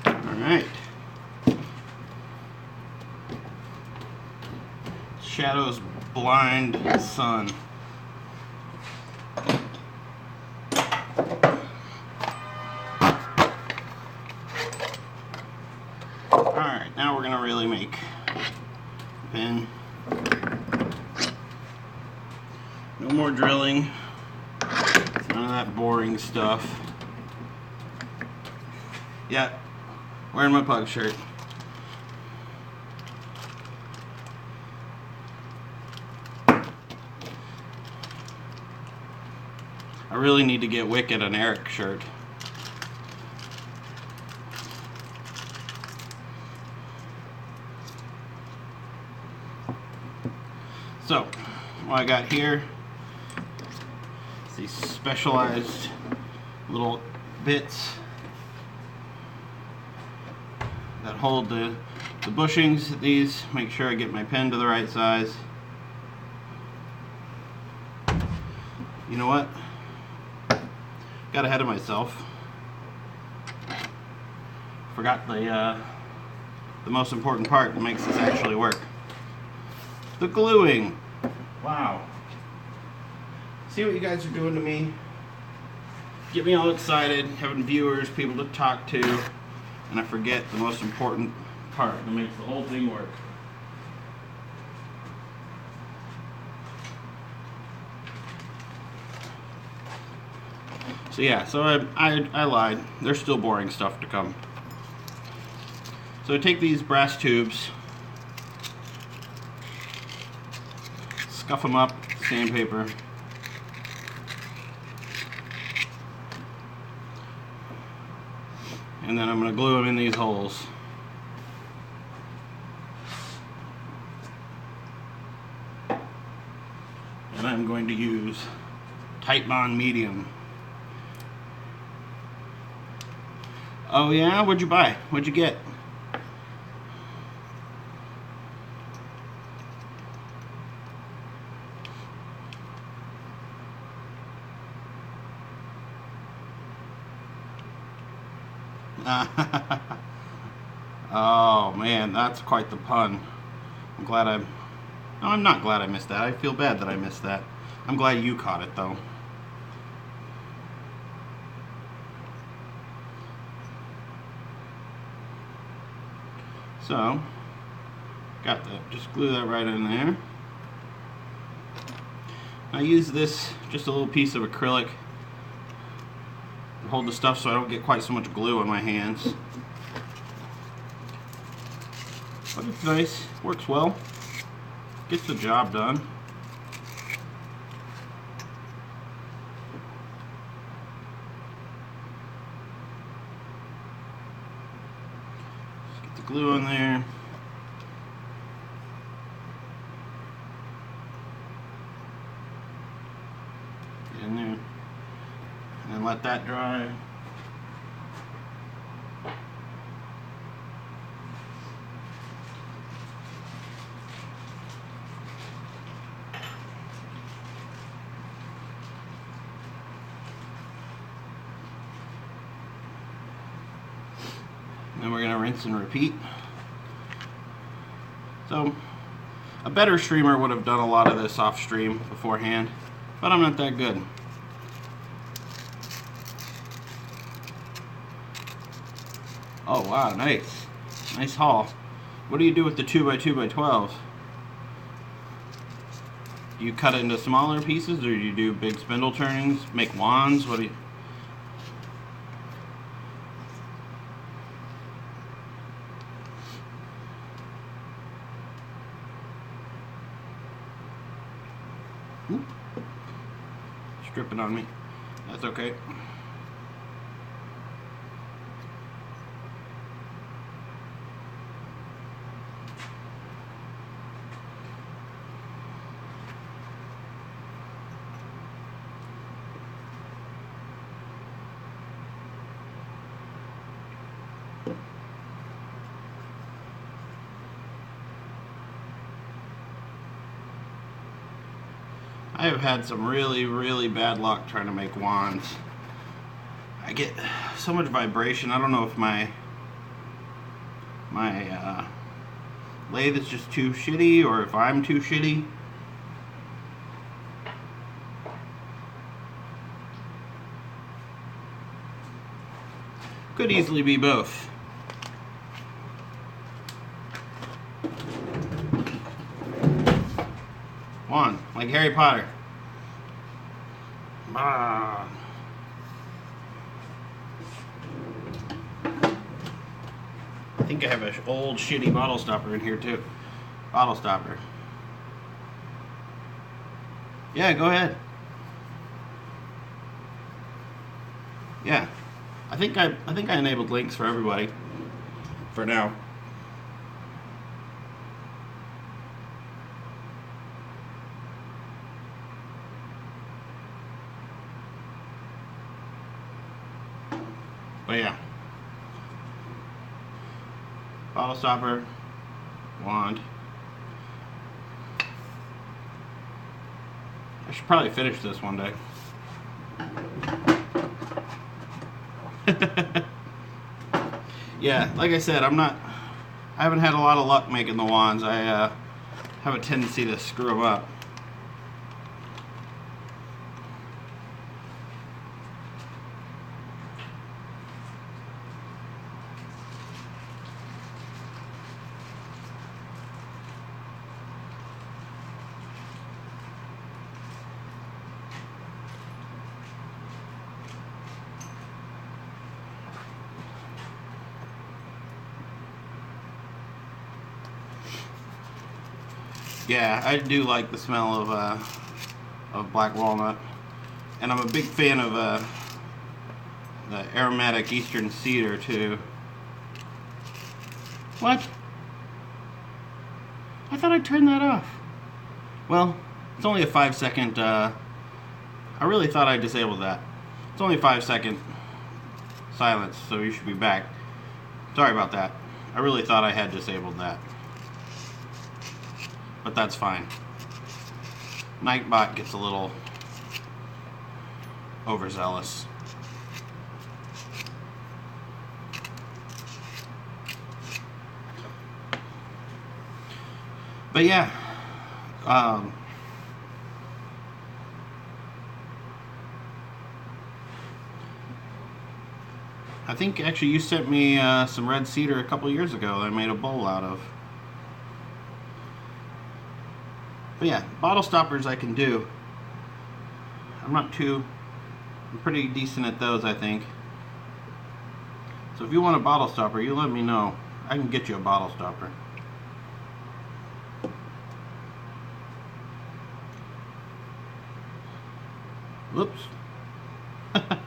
Alright. Shadow's blind son. Alright, now we're gonna really make pen. No more drilling. None of that boring stuff. Yeah, wearing my pug shirt. I really need to get Wicked an Eric shirt. So, what I got here is these specialized little bits that hold the bushings. These make sure I get my pen to the right size. You know what? Got ahead of myself. Forgot the most important part that makes this actually work. The gluing. Wow. See what you guys are doing to me? Get me all excited, having viewers, people to talk to, and I forget the most important part that makes the whole thing work. So yeah, so I lied. There's still boring stuff to come. So I take these brass tubes, scuff them up, sandpaper, and then I'm going to glue them in these holes. And I'm going to use Titebond Medium. Oh yeah? What'd you buy? What'd you get? Oh man, that's quite the pun. I'm glad no, I'm not glad I missed that. I feel bad that I missed that. I'm glad you caught it though. So, got that. Just glue that right in there. I use this, just a little piece of acrylic to hold the stuff so I don't get quite so much glue on my hands. But it's nice, works well, gets the job done. Just get the glue on there. Get in there. And then let that dry. Then we're going to rinse and repeat. So, a better streamer would have done a lot of this off stream beforehand, but I'm not that good. Oh wow, nice. Nice haul. What do you do with the 2x2x12? Do you cut it into smaller pieces, or do you do big spindle turnings, make wands? What do you... Stripping on me. That's okay. I have had some really bad luck trying to make wands. I get so much vibration. I don't know if my lathe is just too shitty or if I'm too shitty. Could easily be both. like Harry Potter. Ah. I think I have an old shitty bottle stopper in here too. Bottle stopper. Yeah, go ahead. Yeah. I think I enabled links for everybody. For now. But yeah. Bottle stopper. Wand. I should probably finish this one day. Yeah, like I said, I haven't had a lot of luck making the wands. I have a tendency to screw them up. Yeah, I do like the smell of black walnut, and I'm a big fan of the aromatic eastern cedar too. What? I thought I turned that off. Well, it's only a 5-second. I really thought I disabled that. It's only a 5-second silence, so you should be back. Sorry about that. I really thought I had disabled that. But that's fine. Nightbot gets a little overzealous. But yeah, I think actually you sent me some red cedar a couple years ago that I made a bowl out of. But yeah, bottle stoppers I can do. I'm pretty decent at those, I think. So if you want a bottle stopper, you let me know. I can get you a bottle stopper. Whoops. Got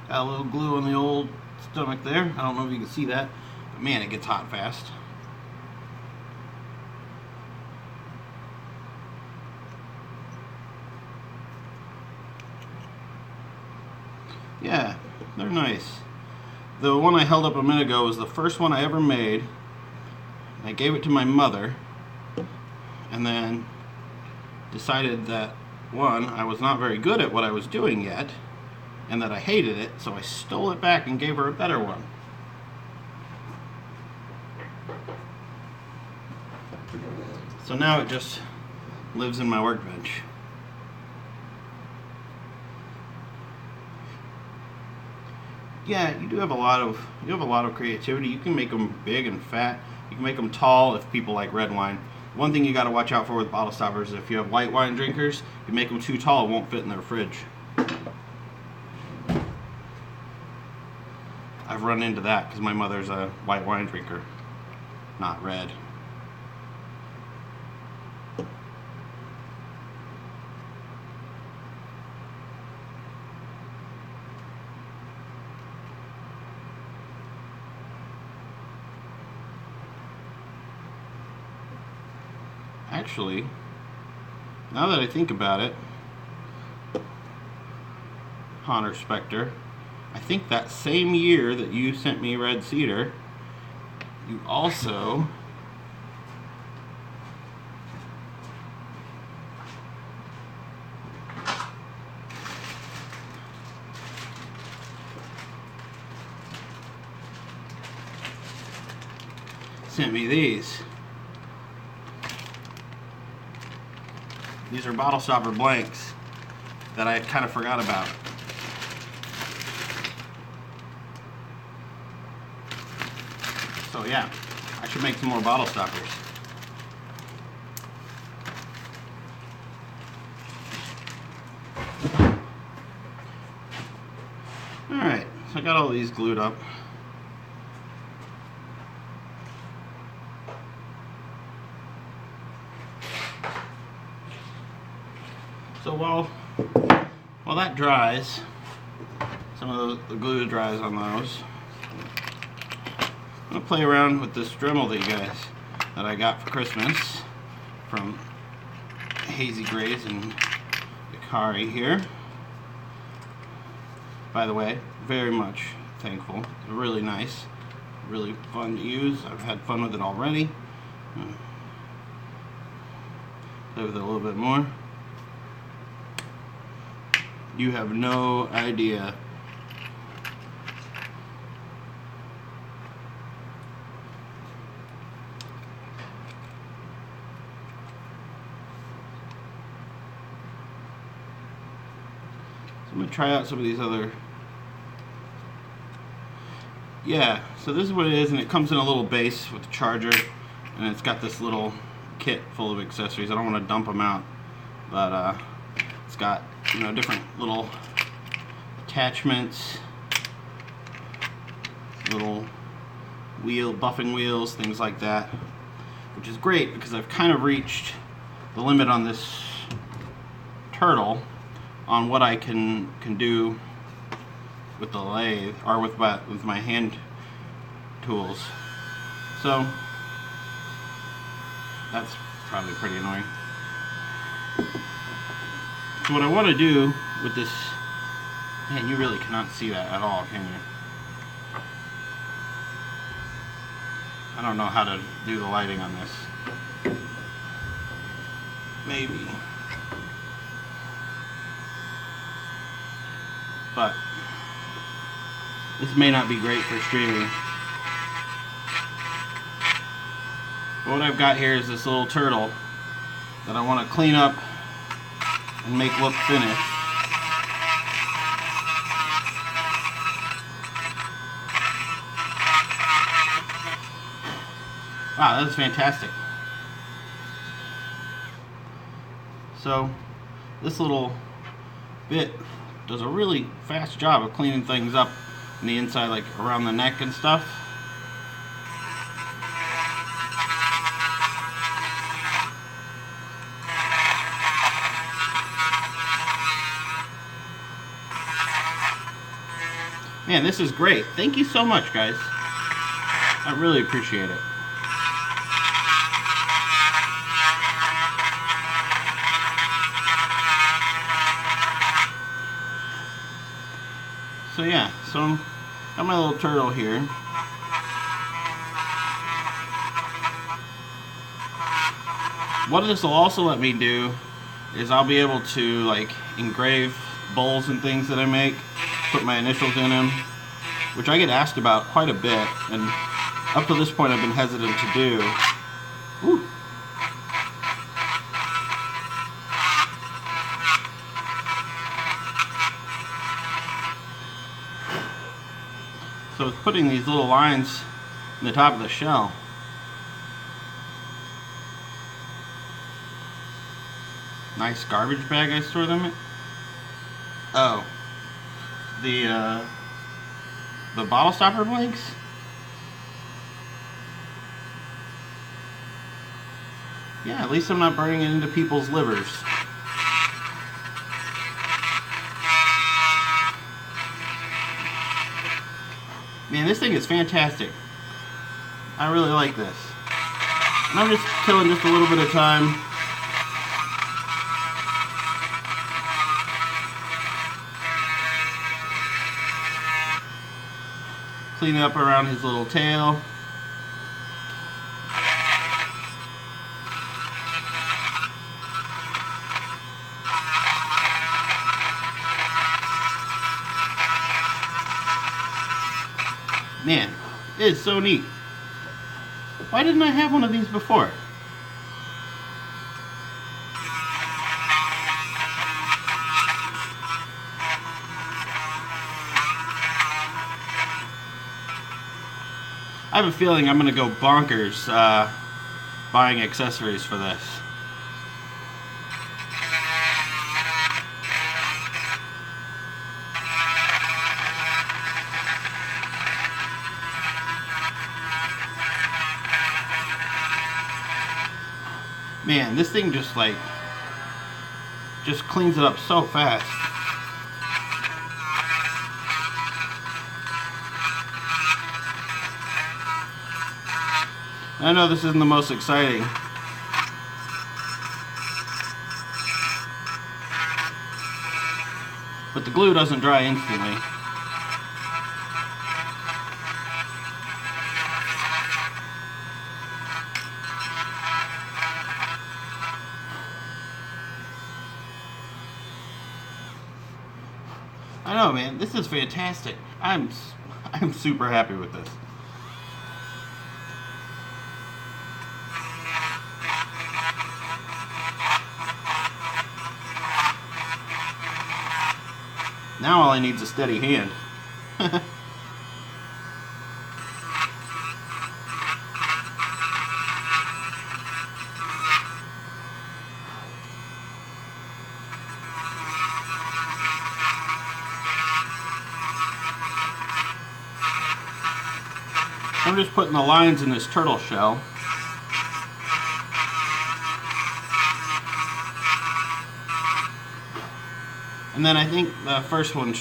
a little glue on the old stomach there. I don't know if you can see that, but man, it gets hot fast. Yeah, they're nice. The one I held up a minute ago was the first one I ever made. I gave it to my mother, and then decided that, one, I was not very good at what I was doing yet, and that I hated it, so I stole it back and gave her a better one. So now it just lives in my workbench. Yeah, you have a lot of creativity. You can make them big and fat. You can make them tall if people like red wine. One thing you got to watch out for with bottle stoppers is if you have white wine drinkers, you make them too tall, it won't fit in their fridge. I've run into that because my mother's a white wine drinker, not red. Actually, now that I think about it, Honor Spectre, I think that same year that you sent me red cedar, you also sent me these. These are bottle stopper blanks that I kind of forgot about. So yeah, I should make some more bottle stoppers. got all these glued up. So while that dries, some of the glue dries on those, I'm gonna play around with this Dremel that I got for Christmas from Hazy Grays and Ikari here. By the way, very much thankful. Really nice, really fun to use. I've had fun with it already. Play with it a little bit more. You have no idea. So I'm going to try out some of these other. Yeah, so this is what it is, and it comes in a little base with a charger, and it's got this little kit full of accessories. I don't want to dump them out, but it's got, you know, different little attachments, little buffing wheels, things like that, which is great because I've kind of reached the limit on this turtle on what I can do with the lathe or with my hand tools. So that's probably pretty annoying. So what I want to do with this, man, you really cannot see that at all, can you? I don't know how to do the lighting on this. Maybe. But this may not be great for streaming. But what I've got here is this little turtle that I want to clean up and make look finished. Wow, that's fantastic. So this little bit does a really fast job of cleaning things up on the inside, like around the neck and stuff. Man, this is great. Thank you so much, guys. I really appreciate it. So yeah, so got my little turtle here. What this will also let me do is I'll be able to like engrave bowls and things that I make, put my initials in them, which I get asked about quite a bit, and up to this point I've been hesitant to do. Ooh. So it's putting these little lines in the top of the shell. Nice garbage bag I store them in. Oh, the bottle stopper blanks. Yeah, at least I'm not burning it into people's livers. Man, this thing is fantastic. I really like this. And I'm just killing just a little bit of time. Cleaning up around his little tail. Man, it is so neat. Why didn't I have one of these before? I have a feeling I'm going to go bonkers buying accessories for this. Man, this thing just cleans it up so fast. I know this isn't the most exciting, but the glue doesn't dry instantly. I know, man, this is fantastic. I'm super happy with this. Now all I need is a steady hand. I'm just putting the lines in this turtle shell. And then I think the first one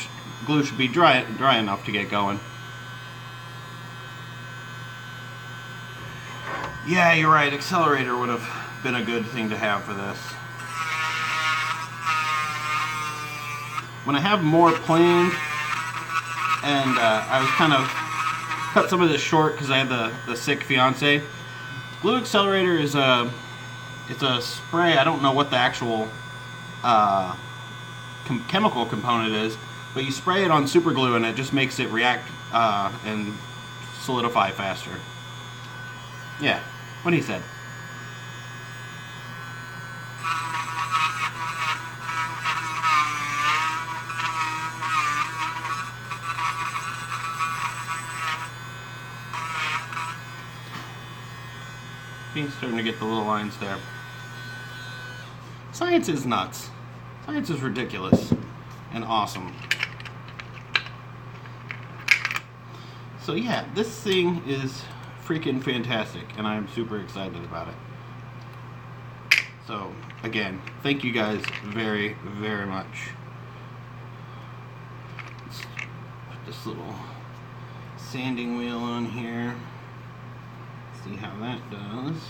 glue should be dry enough to get going. Yeah, you're right. Accelerator would have been a good thing to have for this. When I have more planned, and I was kind of cut some of this short because I had the sick fiance. Glue Accelerator is it's a spray. I don't know what the actual chemical component is, but you spray it on super glue and it just makes it react and solidify faster. Yeah, what he said. He's starting to get the little lines there. Science is nuts. Science is ridiculous and awesome. So yeah, this thing is freaking fantastic and I'm super excited about it. So again, thank you guys very, very much. Let's put this little sanding wheel on here. See how that does.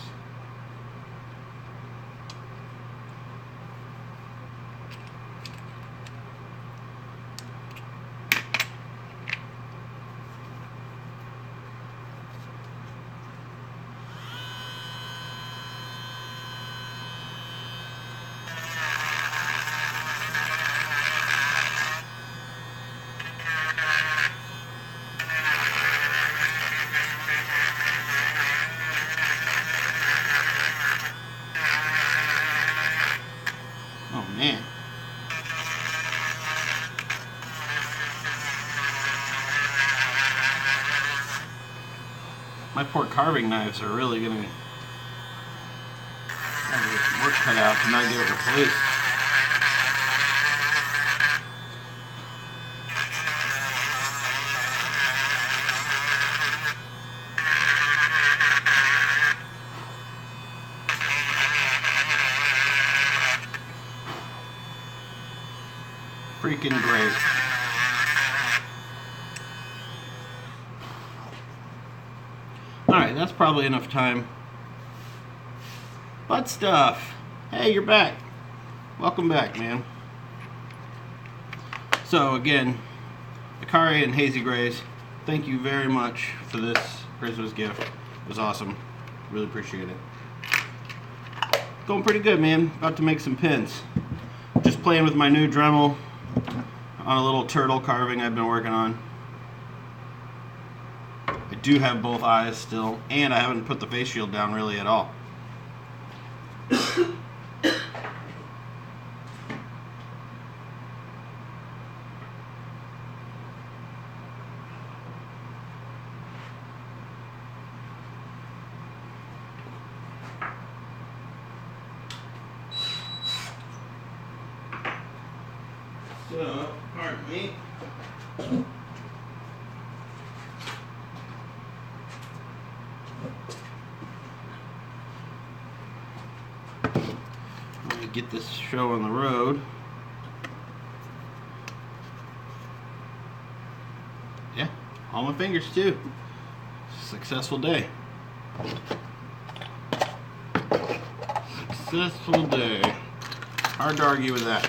Man. My poor carving knives are really gonna have work cut out to not get it replaced. Freaking great. Alright, that's probably enough time. Butt stuff. Hey, you're back. Welcome back, man. So again, Akari and Hazy Grays, thank you very much for this Christmas gift. It was awesome. Really appreciate it. Going pretty good, man. About to make some pins. Just playing with my new Dremel on a little turtle carving I've been working on. I do have both eyes still, and I haven't put the face shield down really at all. So, pardon me. get this show on the road. Yeah, all my fingers too. Successful day. Successful day. Hard to argue with that.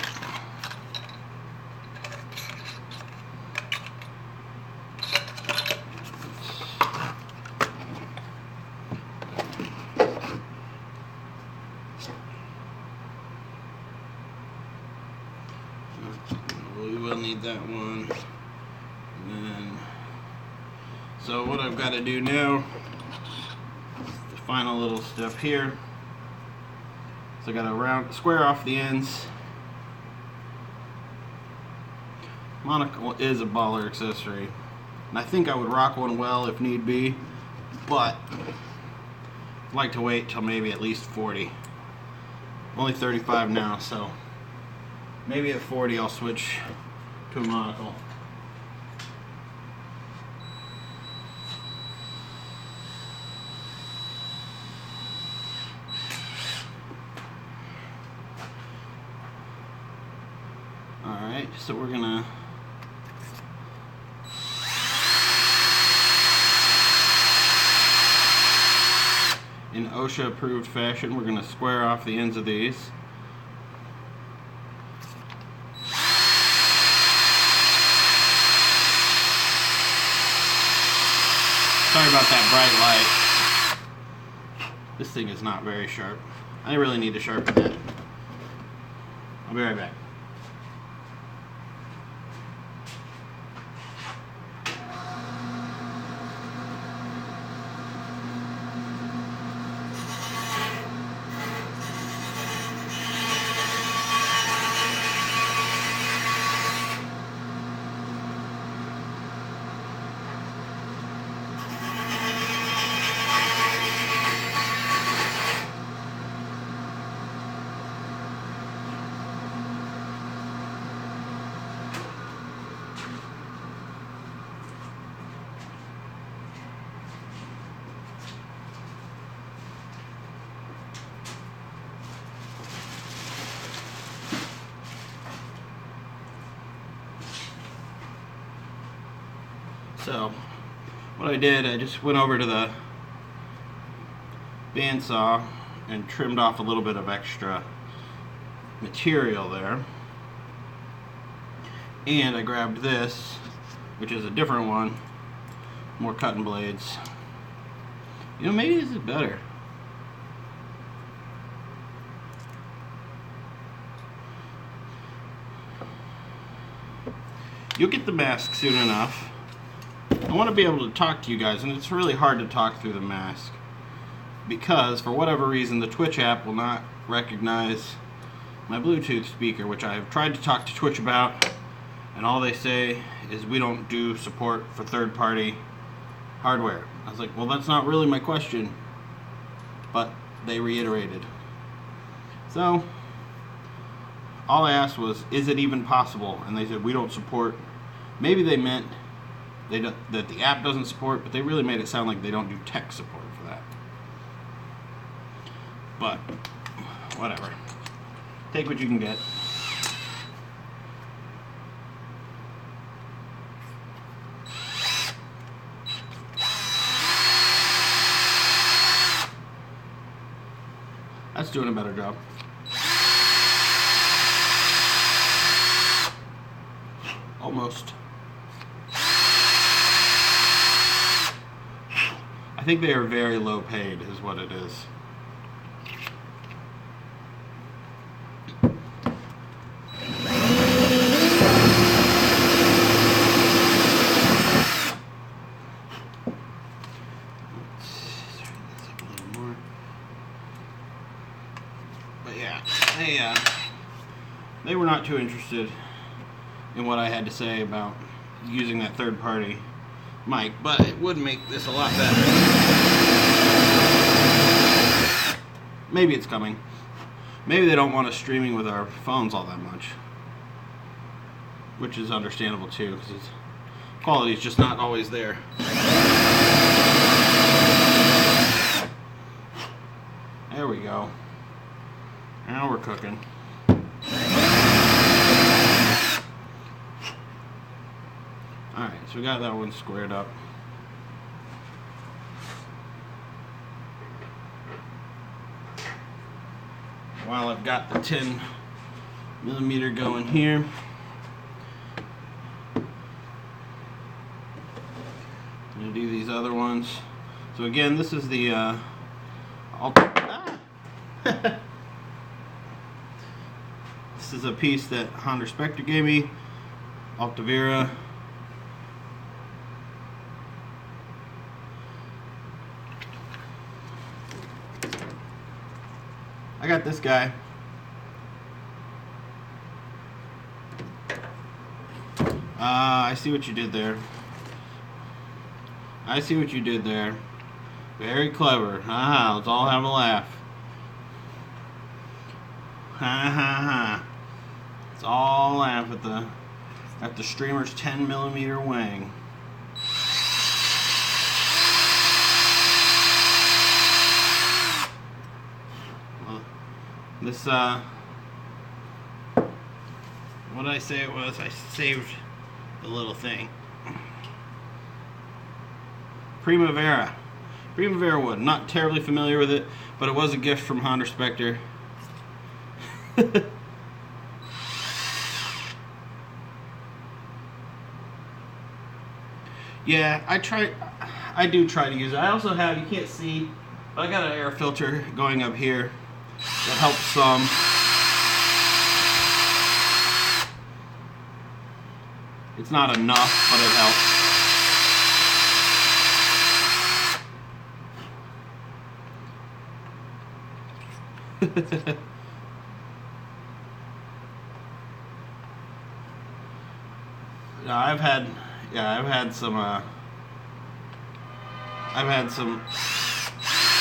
We will need that one. And then, so what I've got to do now, the final little step here. So I got to square off the ends. Monocle is a baller accessory, and I think I would rock one well if need be, but I'd like to wait till maybe at least 40. Only 35 now, so maybe at 40 I'll switch to a monocle. Alright, so we're gonna in OSHA approved fashion, we're gonna square off the ends of these. Sorry about that bright light. This thing is not very sharp. I really need to sharpen that. I'll be right back. So, what I did, I just went over to the bandsaw and trimmed off a little bit of extra material there. And I grabbed this, which is a different one, more cutting blades. You know, maybe this is better. You'll get the mask soon enough. I want to be able to talk to you guys, and it's really hard to talk through the mask because for whatever reason the Twitch app will not recognize my Bluetooth speaker, which I have tried to talk to Twitch about, and all they say is we don't do support for third-party hardware. I was like, well, that's not really my question, but they reiterated. So all I asked was, is it even possible? And they said we don't support. Maybe they meant that the app doesn't support, but they really made it sound like they don't do tech support for that. But whatever. Take what you can get. That's doing a better job. Almost. I think they are very low paid is what it is. But yeah, they were not too interested in what I had to say about using that third party mic, but it would make this a lot better. Maybe it's coming. Maybe they don't want us streaming with our phones all that much, which is understandable too, because quality is just not always there. There we go. Now we're cooking. Alright, so we got that one squared up. While I've got the 10mm going here, I'm going to do these other ones. So again, this is the this is a piece that Honda Spectre gave me, Altavira. I got this guy. I see what you did there. I see what you did there. Very clever. Ha, let's all have a laugh. Ha ha ha. Let's all laugh at the streamer's 10mm wing. This, what did I say it was? I saved the little thing. Primavera. Primavera wood. Not terribly familiar with it, but it was a gift from Honda Spectre. Yeah, I do try to use it. I also have, you can't see, but I got an air filter going up here that helps some. It's not enough, but it helps. I've had some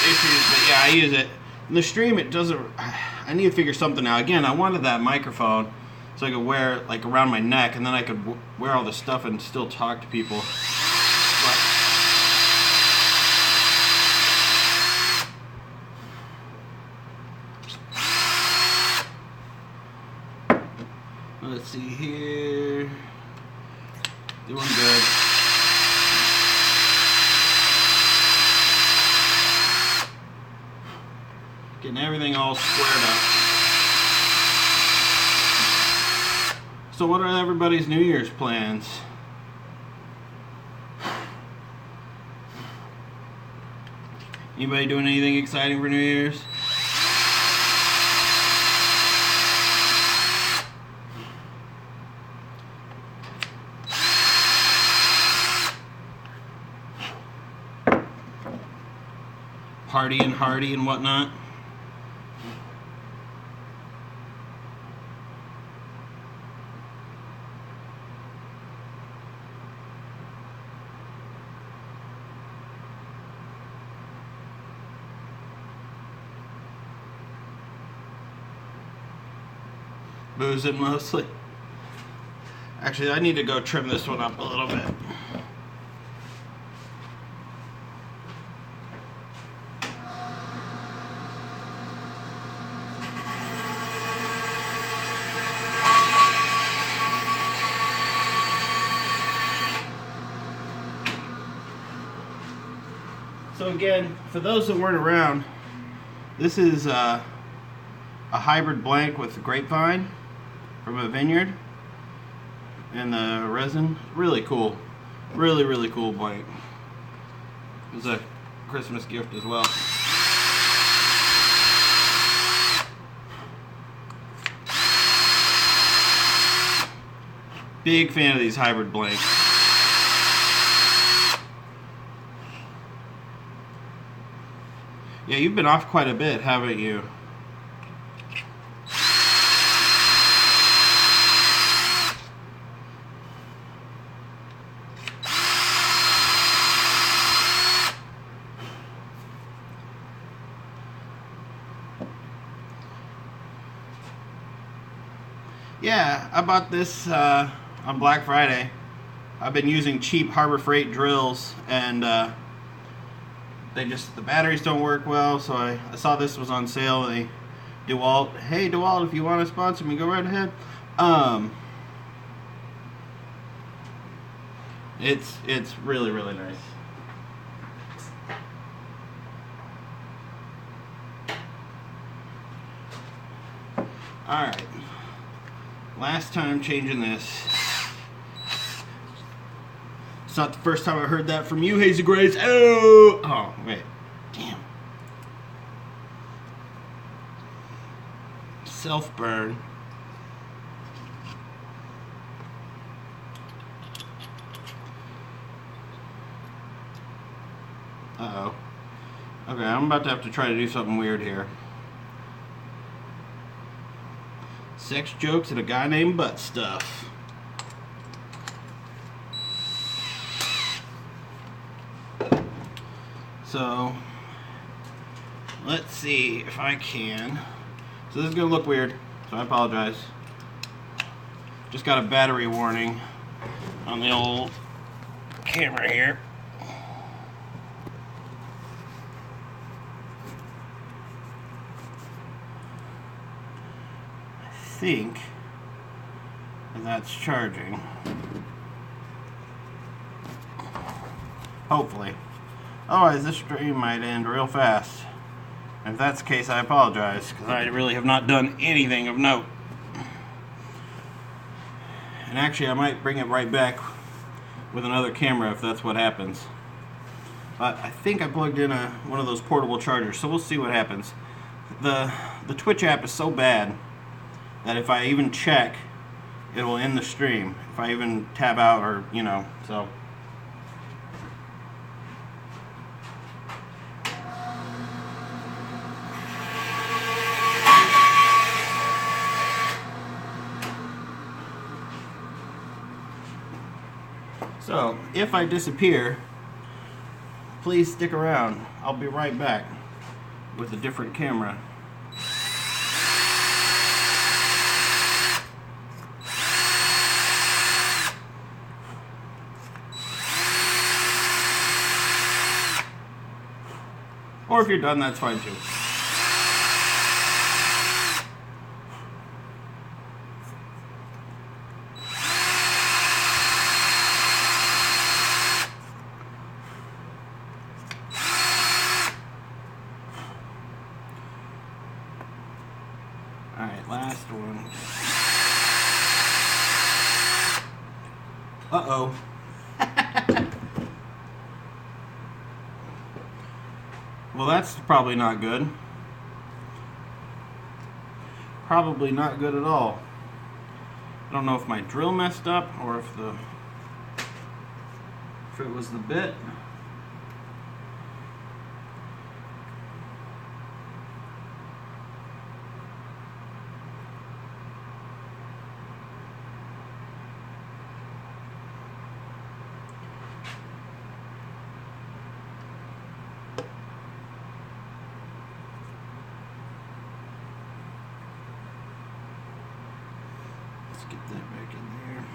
issues, but yeah, I use it. In the stream, it doesn't. I need to figure something out. Again, I wanted that microphone so I could wear it like around my neck, and then I could wear all this stuff and still talk to people. But let's see here. Doing good. Getting everything all squared up. So what are everybody's New Year's plans? Anybody doing anything exciting for New Year's? Partying hardy and whatnot. Boozing mostly. Actually, I need to go trim this one up a little bit. So again, for those that weren't around, this is a hybrid blank with grapevine from a vineyard, and the resin, really cool, really cool blank. It was a Christmas gift as well. Big fan of these hybrid blanks. Yeah, you've been off quite a bit, haven't you? Yeah, I bought this on Black Friday. I've been using cheap Harbor Freight drills, and the batteries don't work well, so I saw this was on sale. They DeWalt. Hey DeWalt, if you want to sponsor me, go right ahead. It's really, really nice. Alright. Last time changing this. It's not the first time I heard that from you, Hazy Grace. Oh, wait. Damn. Self-burn. Uh-oh. Okay, I'm about to have to try to do something weird here. Sex jokes and a guy named Butt Stuff. So, let's see if I can. So this is going to look weird, so I apologize. Just got a battery warning on the old camera here. I think that's charging. Hopefully. Otherwise this stream might end real fast. And if that's the case, I apologize, because I really have not done anything of note. And actually I might bring it right back with another camera if that's what happens. But I think I plugged in one of those portable chargers, so we'll see what happens. The Twitch app is so bad that if I even check, it will end the stream. If I even tab out or, you know, so. So, if I disappear, please stick around. I'll be right back with a different camera. Or if you're done, that's fine too. Alright, last one. Uh-oh. Well, that's probably not good. Probably not good at all. I don't know if my drill messed up or if it was the bit. Get that back in there.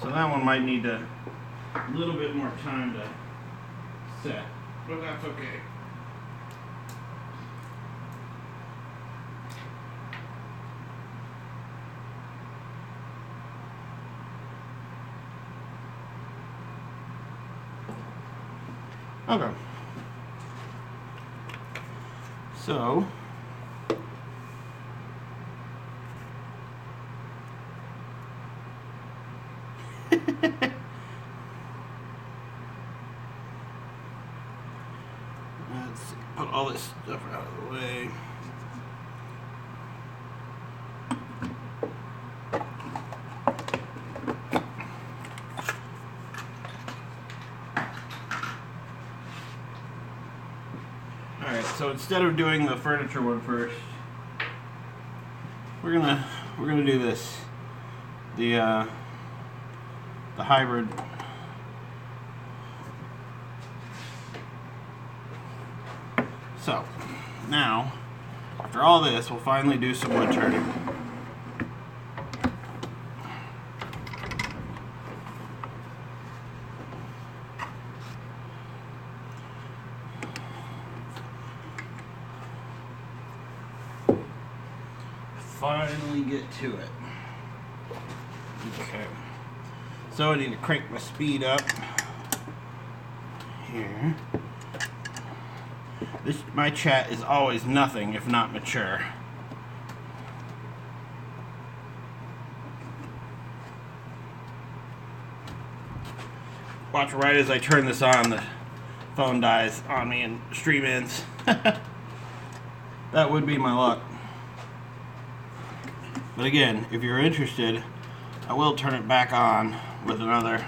So that one might need a little bit more time to set, but that's okay. Okay. So let's put all this stuff out of the way. Alright, so instead of doing the furniture one first, we're gonna do this. The hybrid. So, now, after all this, we'll finally do some wood turning. finally get to it. Okay. So I need to crank my speed up here. My chat is always nothing if not mature. Watch, right as I turn this on, the phone dies on me and stream ends. That would be my luck. But again, if you're interested, I will turn it back on with another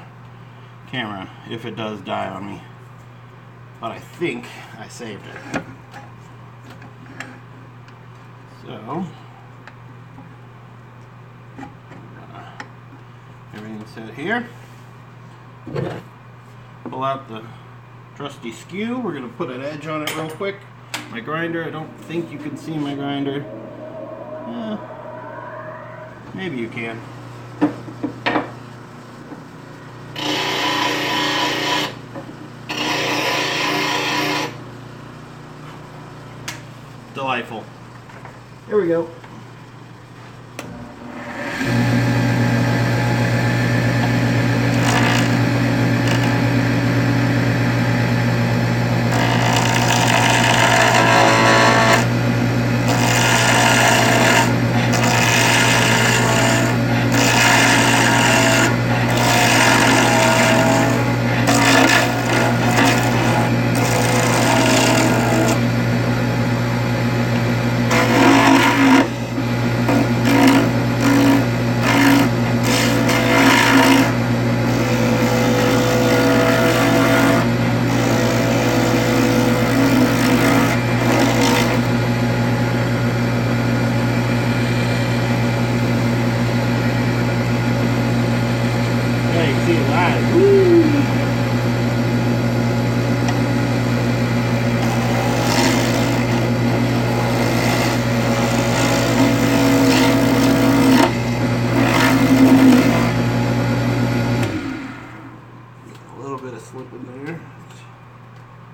camera if it does die on me. But I think I saved it. So, everything's set here. Pull out the trusty skew. We're going to put an edge on it real quick. My grinder, I don't think you can see my grinder. Maybe you can. Delightful. Here we go.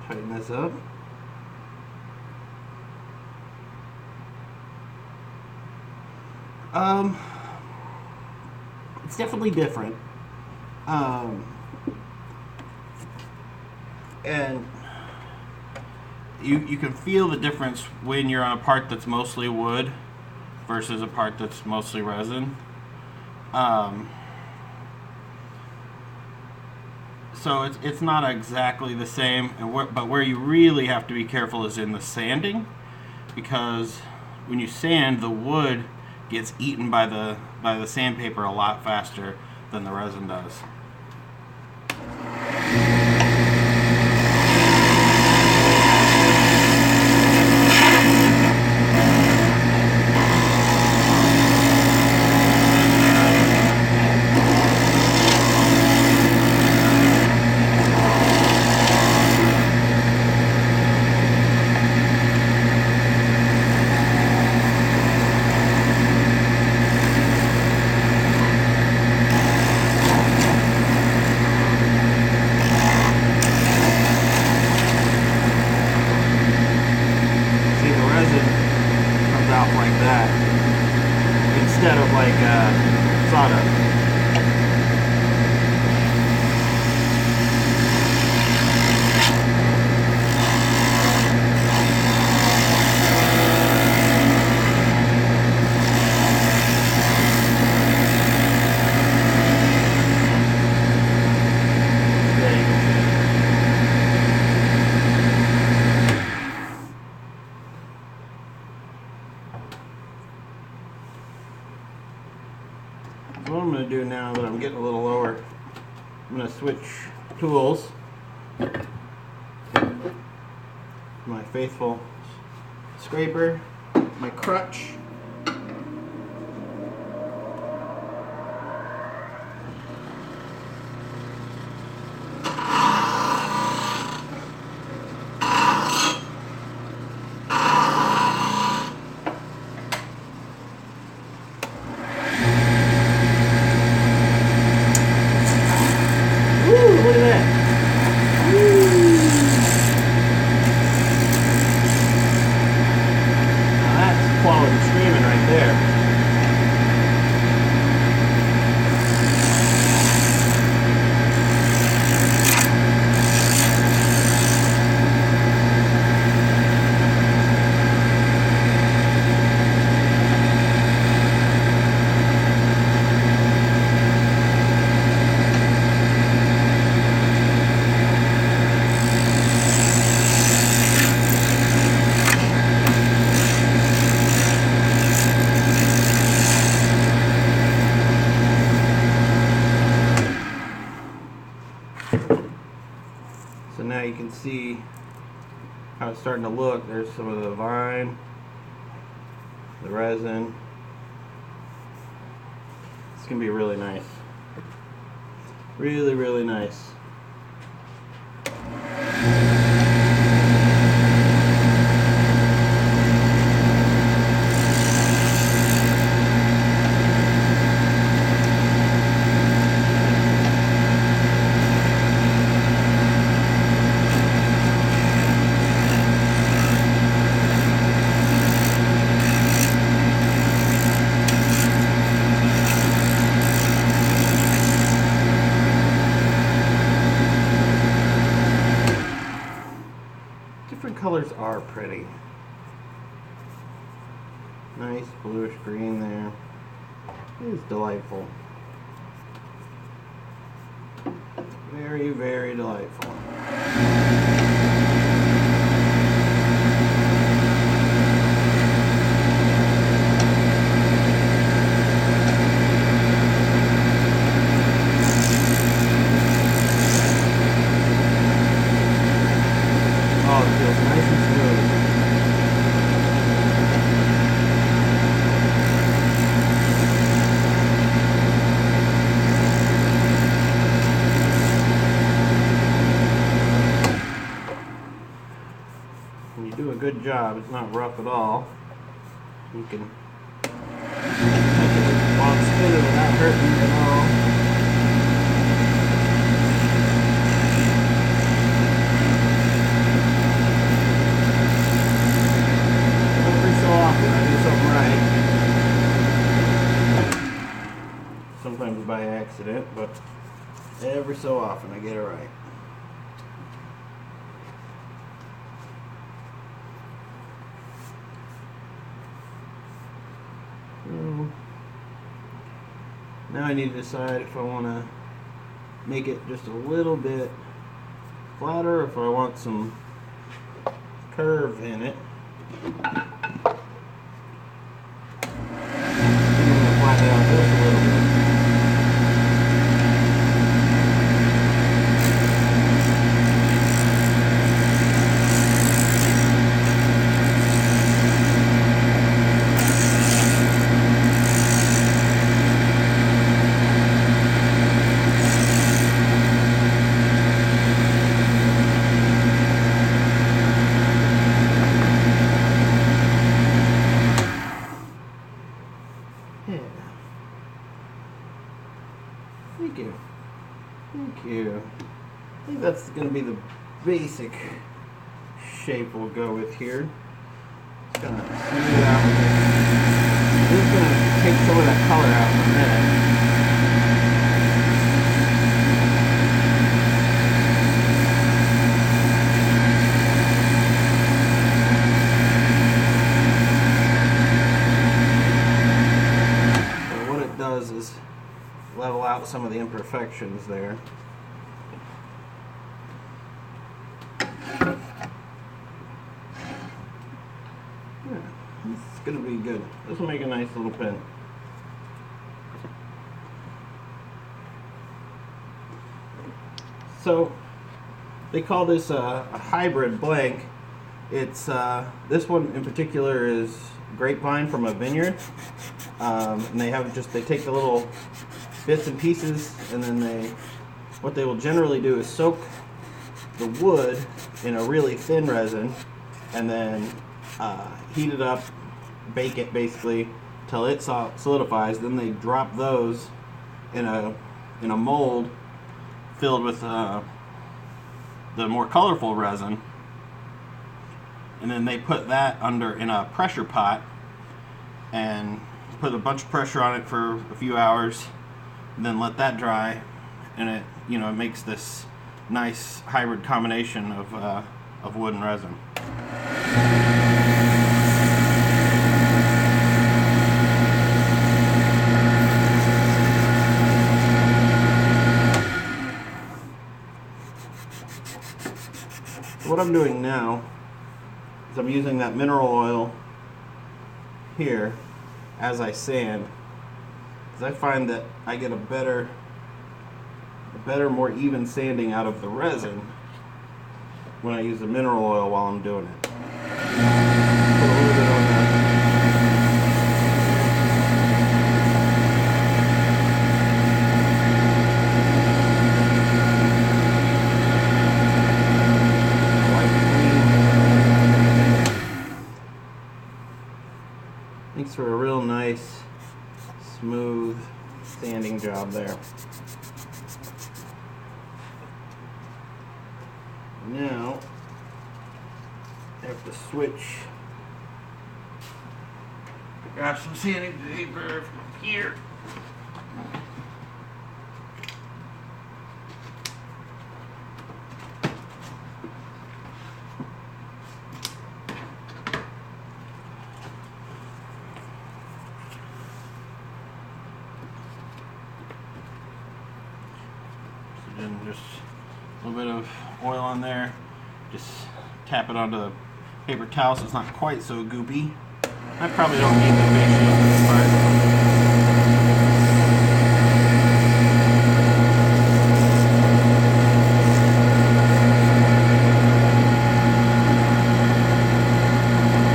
Tighten this up. It's definitely different. And you can feel the difference when you're on a part that's mostly wood versus a part that's mostly resin. So it's not exactly the same, but where you really have to be careful is in the sanding, because when you sand, the wood gets eaten by the sandpaper a lot faster than the resin does. Instead of like sawdust. What I'm going to do now that I'm getting a little lower, I'm going to switch tools. My faithful scraper, my crutch, quality screen. So now you can see how it's starting to look. There's some of the vine, the resin. It's gonna be really nice. Really, really nice. Different colors are pretty. Nice bluish green there. It is delightful. Very, very delightful. Oh, it feels nice and smooth. When you do a good job, it's not rough at all. You can make it long spinner without hurting you at all. Sometimes by accident, but every so often I get it right. Now I need to decide if I want to make it just a little bit flatter, or if I want some curve in it. I'm going to flatten it out just a little bit. Yeah. Thank you. Thank you. I think that's going to be the basic shape we'll go with here. Just going to smooth it out. I'm just going to take some of that color out in a minute. Is level out some of the imperfections there. Yeah, this is going to be good. This will make a nice little pen. So they call this a hybrid blank. It's this one in particular is grapevine from a vineyard. And they take the little bits and pieces, and then what they will generally do is soak the wood in a really thin resin, and then heat it up, bake it basically till it solidifies. Then they drop those in a mold filled with the more colorful resin, and then they put that in a pressure pot and put a bunch of pressure on it for a few hours, and then let that dry, and it makes this nice hybrid combination of wood and resin. So what I'm doing now is I'm using that mineral oil here as I sand, because I find that I get a better, more even sanding out of the resin when I use the mineral oil while I'm doing it. Put a little bit on that. Makes for a real nice, smooth sanding job there. Now, I have to switch. Got some sanding paper from here. And just a little bit of oil on there. Just tap it onto the paper towel so it's not quite so goopy. I probably don't need the face shield for this part.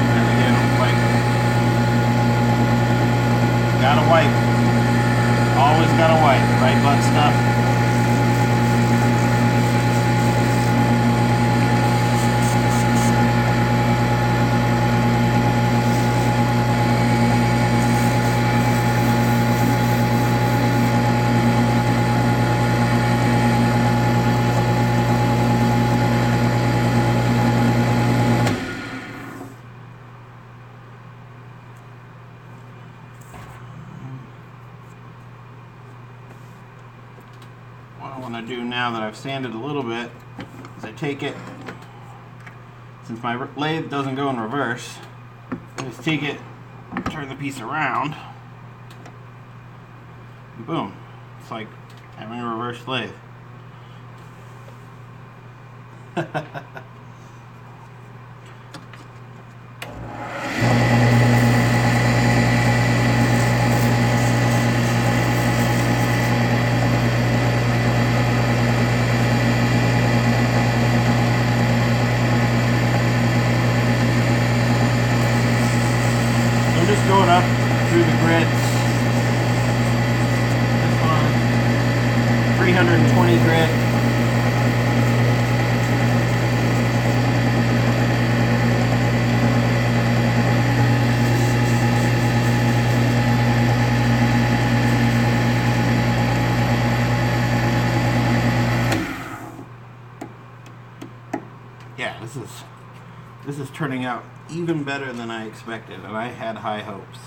And again, wipe. Gotta wipe. Always gotta wipe. Right butt stuff. What I want to do now that I've sanded a little bit is I take it, since my lathe doesn't go in reverse, I just take it, turn the piece around, and boom. It's like having a reverse lathe. Just going up through the grits. This one, 320 grit. Yeah, this is turning out even better than I expected, and I had high hopes.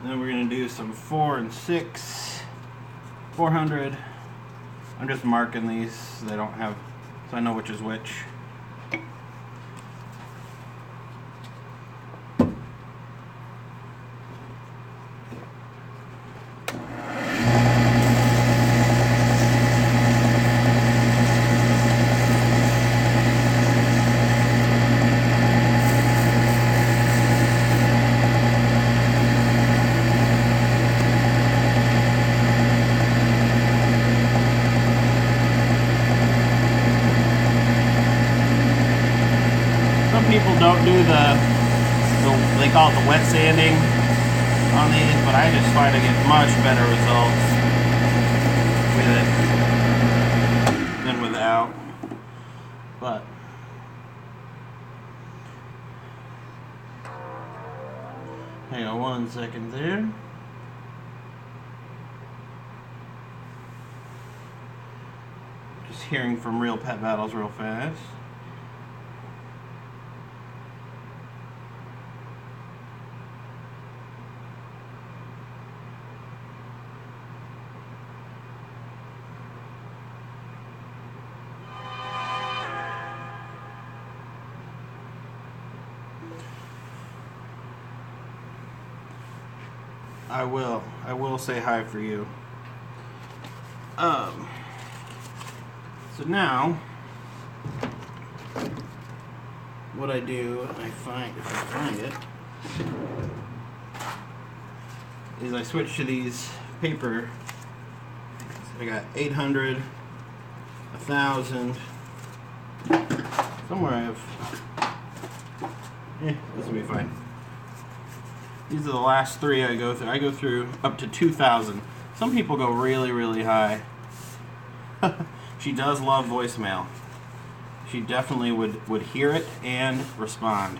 And then we're going to do some 4 and 6, 400. I'm just marking these so they don't have, so I know which is which. People don't do they call it the wet sanding on these, but I just find I get much better results with it than without. But hang on 1 second there. Just hearing from Real Pet Battles real fast. I will say hi for you. So now what I do, if I find it, is I switch to these paper. I got 800, 1,000. Somewhere I have. This will be fine. These are the last three I go through. I go through up to 2,000. Some people go really, really high. She does love voicemail. She definitely would hear it and respond.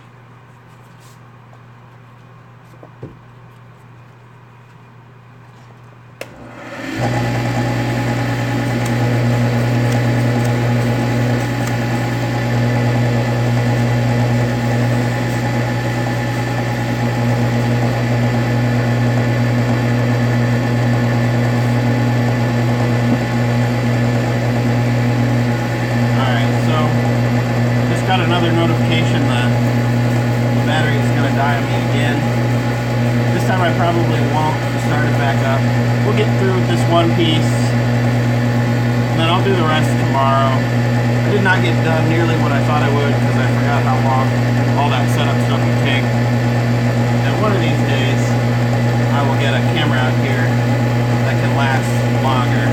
Another notification that the battery is going to die on me again. This time I probably won't start it back up. We'll get through with this one piece, and then I'll do the rest tomorrow. I did not get done nearly what I thought I would because I forgot how long all that setup stuff would take. And one of these days, I will get a camera out here that can last longer.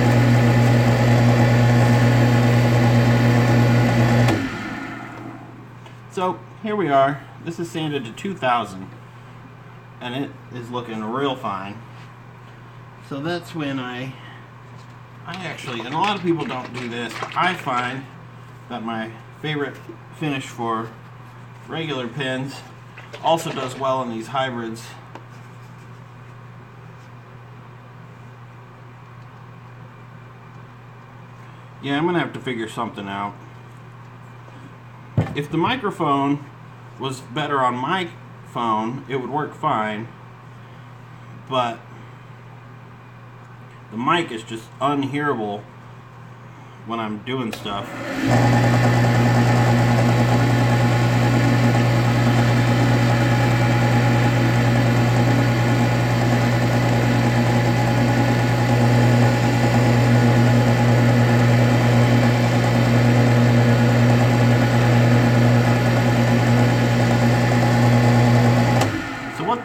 So here we are. This is sanded to 2,000 and it is looking real fine. So that's when I actually, and a lot of people don't do this, but I find that my favorite finish for regular pins also does well in these hybrids. Yeah, I'm gonna have to figure something out. If the microphone was better on my phone, it would work fine, but the mic is just unhearable when I'm doing stuff.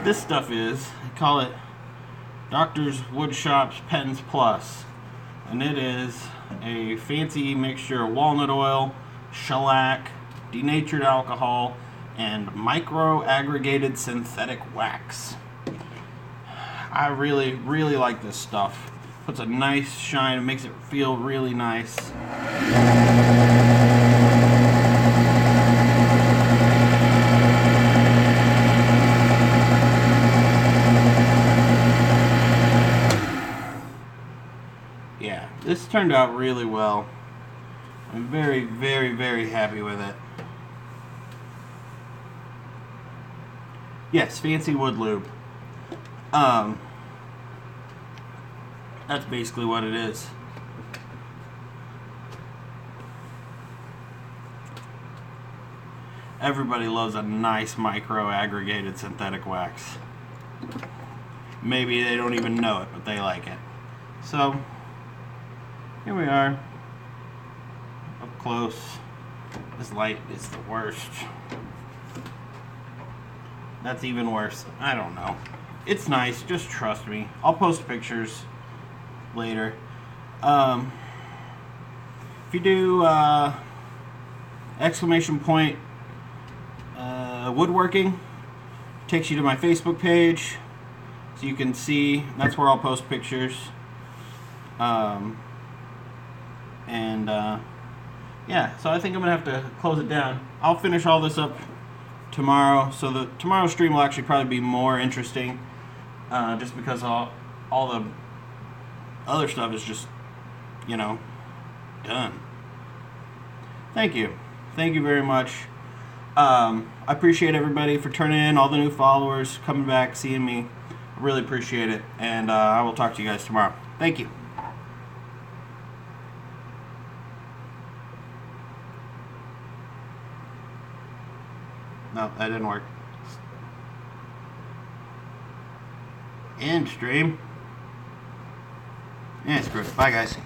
This stuff is, I call it Doctor's Woodshop's Pens Plus, and it is a fancy mixture of walnut oil, shellac, denatured alcohol, and micro-aggregated synthetic wax. I really, really like this stuff. Puts a nice shine, it makes it feel really nice. Yeah, this turned out really well. I'm very, very, very happy with it. Yes, fancy wood lube. That's basically what it is. Everybody loves a nice micro-aggregated synthetic wax. Maybe they don't even know it, but they like it. So, here we are, up close. This light is the worst. That's even worse. I don't know. It's nice, just trust me. I'll post pictures later. If you do exclamation point woodworking, takes you to my Facebook page, so you can see. That's where I'll post pictures. Yeah, so I think I'm gonna have to close it down. I'll finish all this up tomorrow, so the tomorrow's stream will actually probably be more interesting, just because all the other stuff is just, you know, done. Thank you very much. I appreciate everybody for turning in, all the new followers coming back, seeing me. I really appreciate it, and I will talk to you guys tomorrow. Thank you. No, that didn't work. End stream. Yeah, screw it. Bye, guys.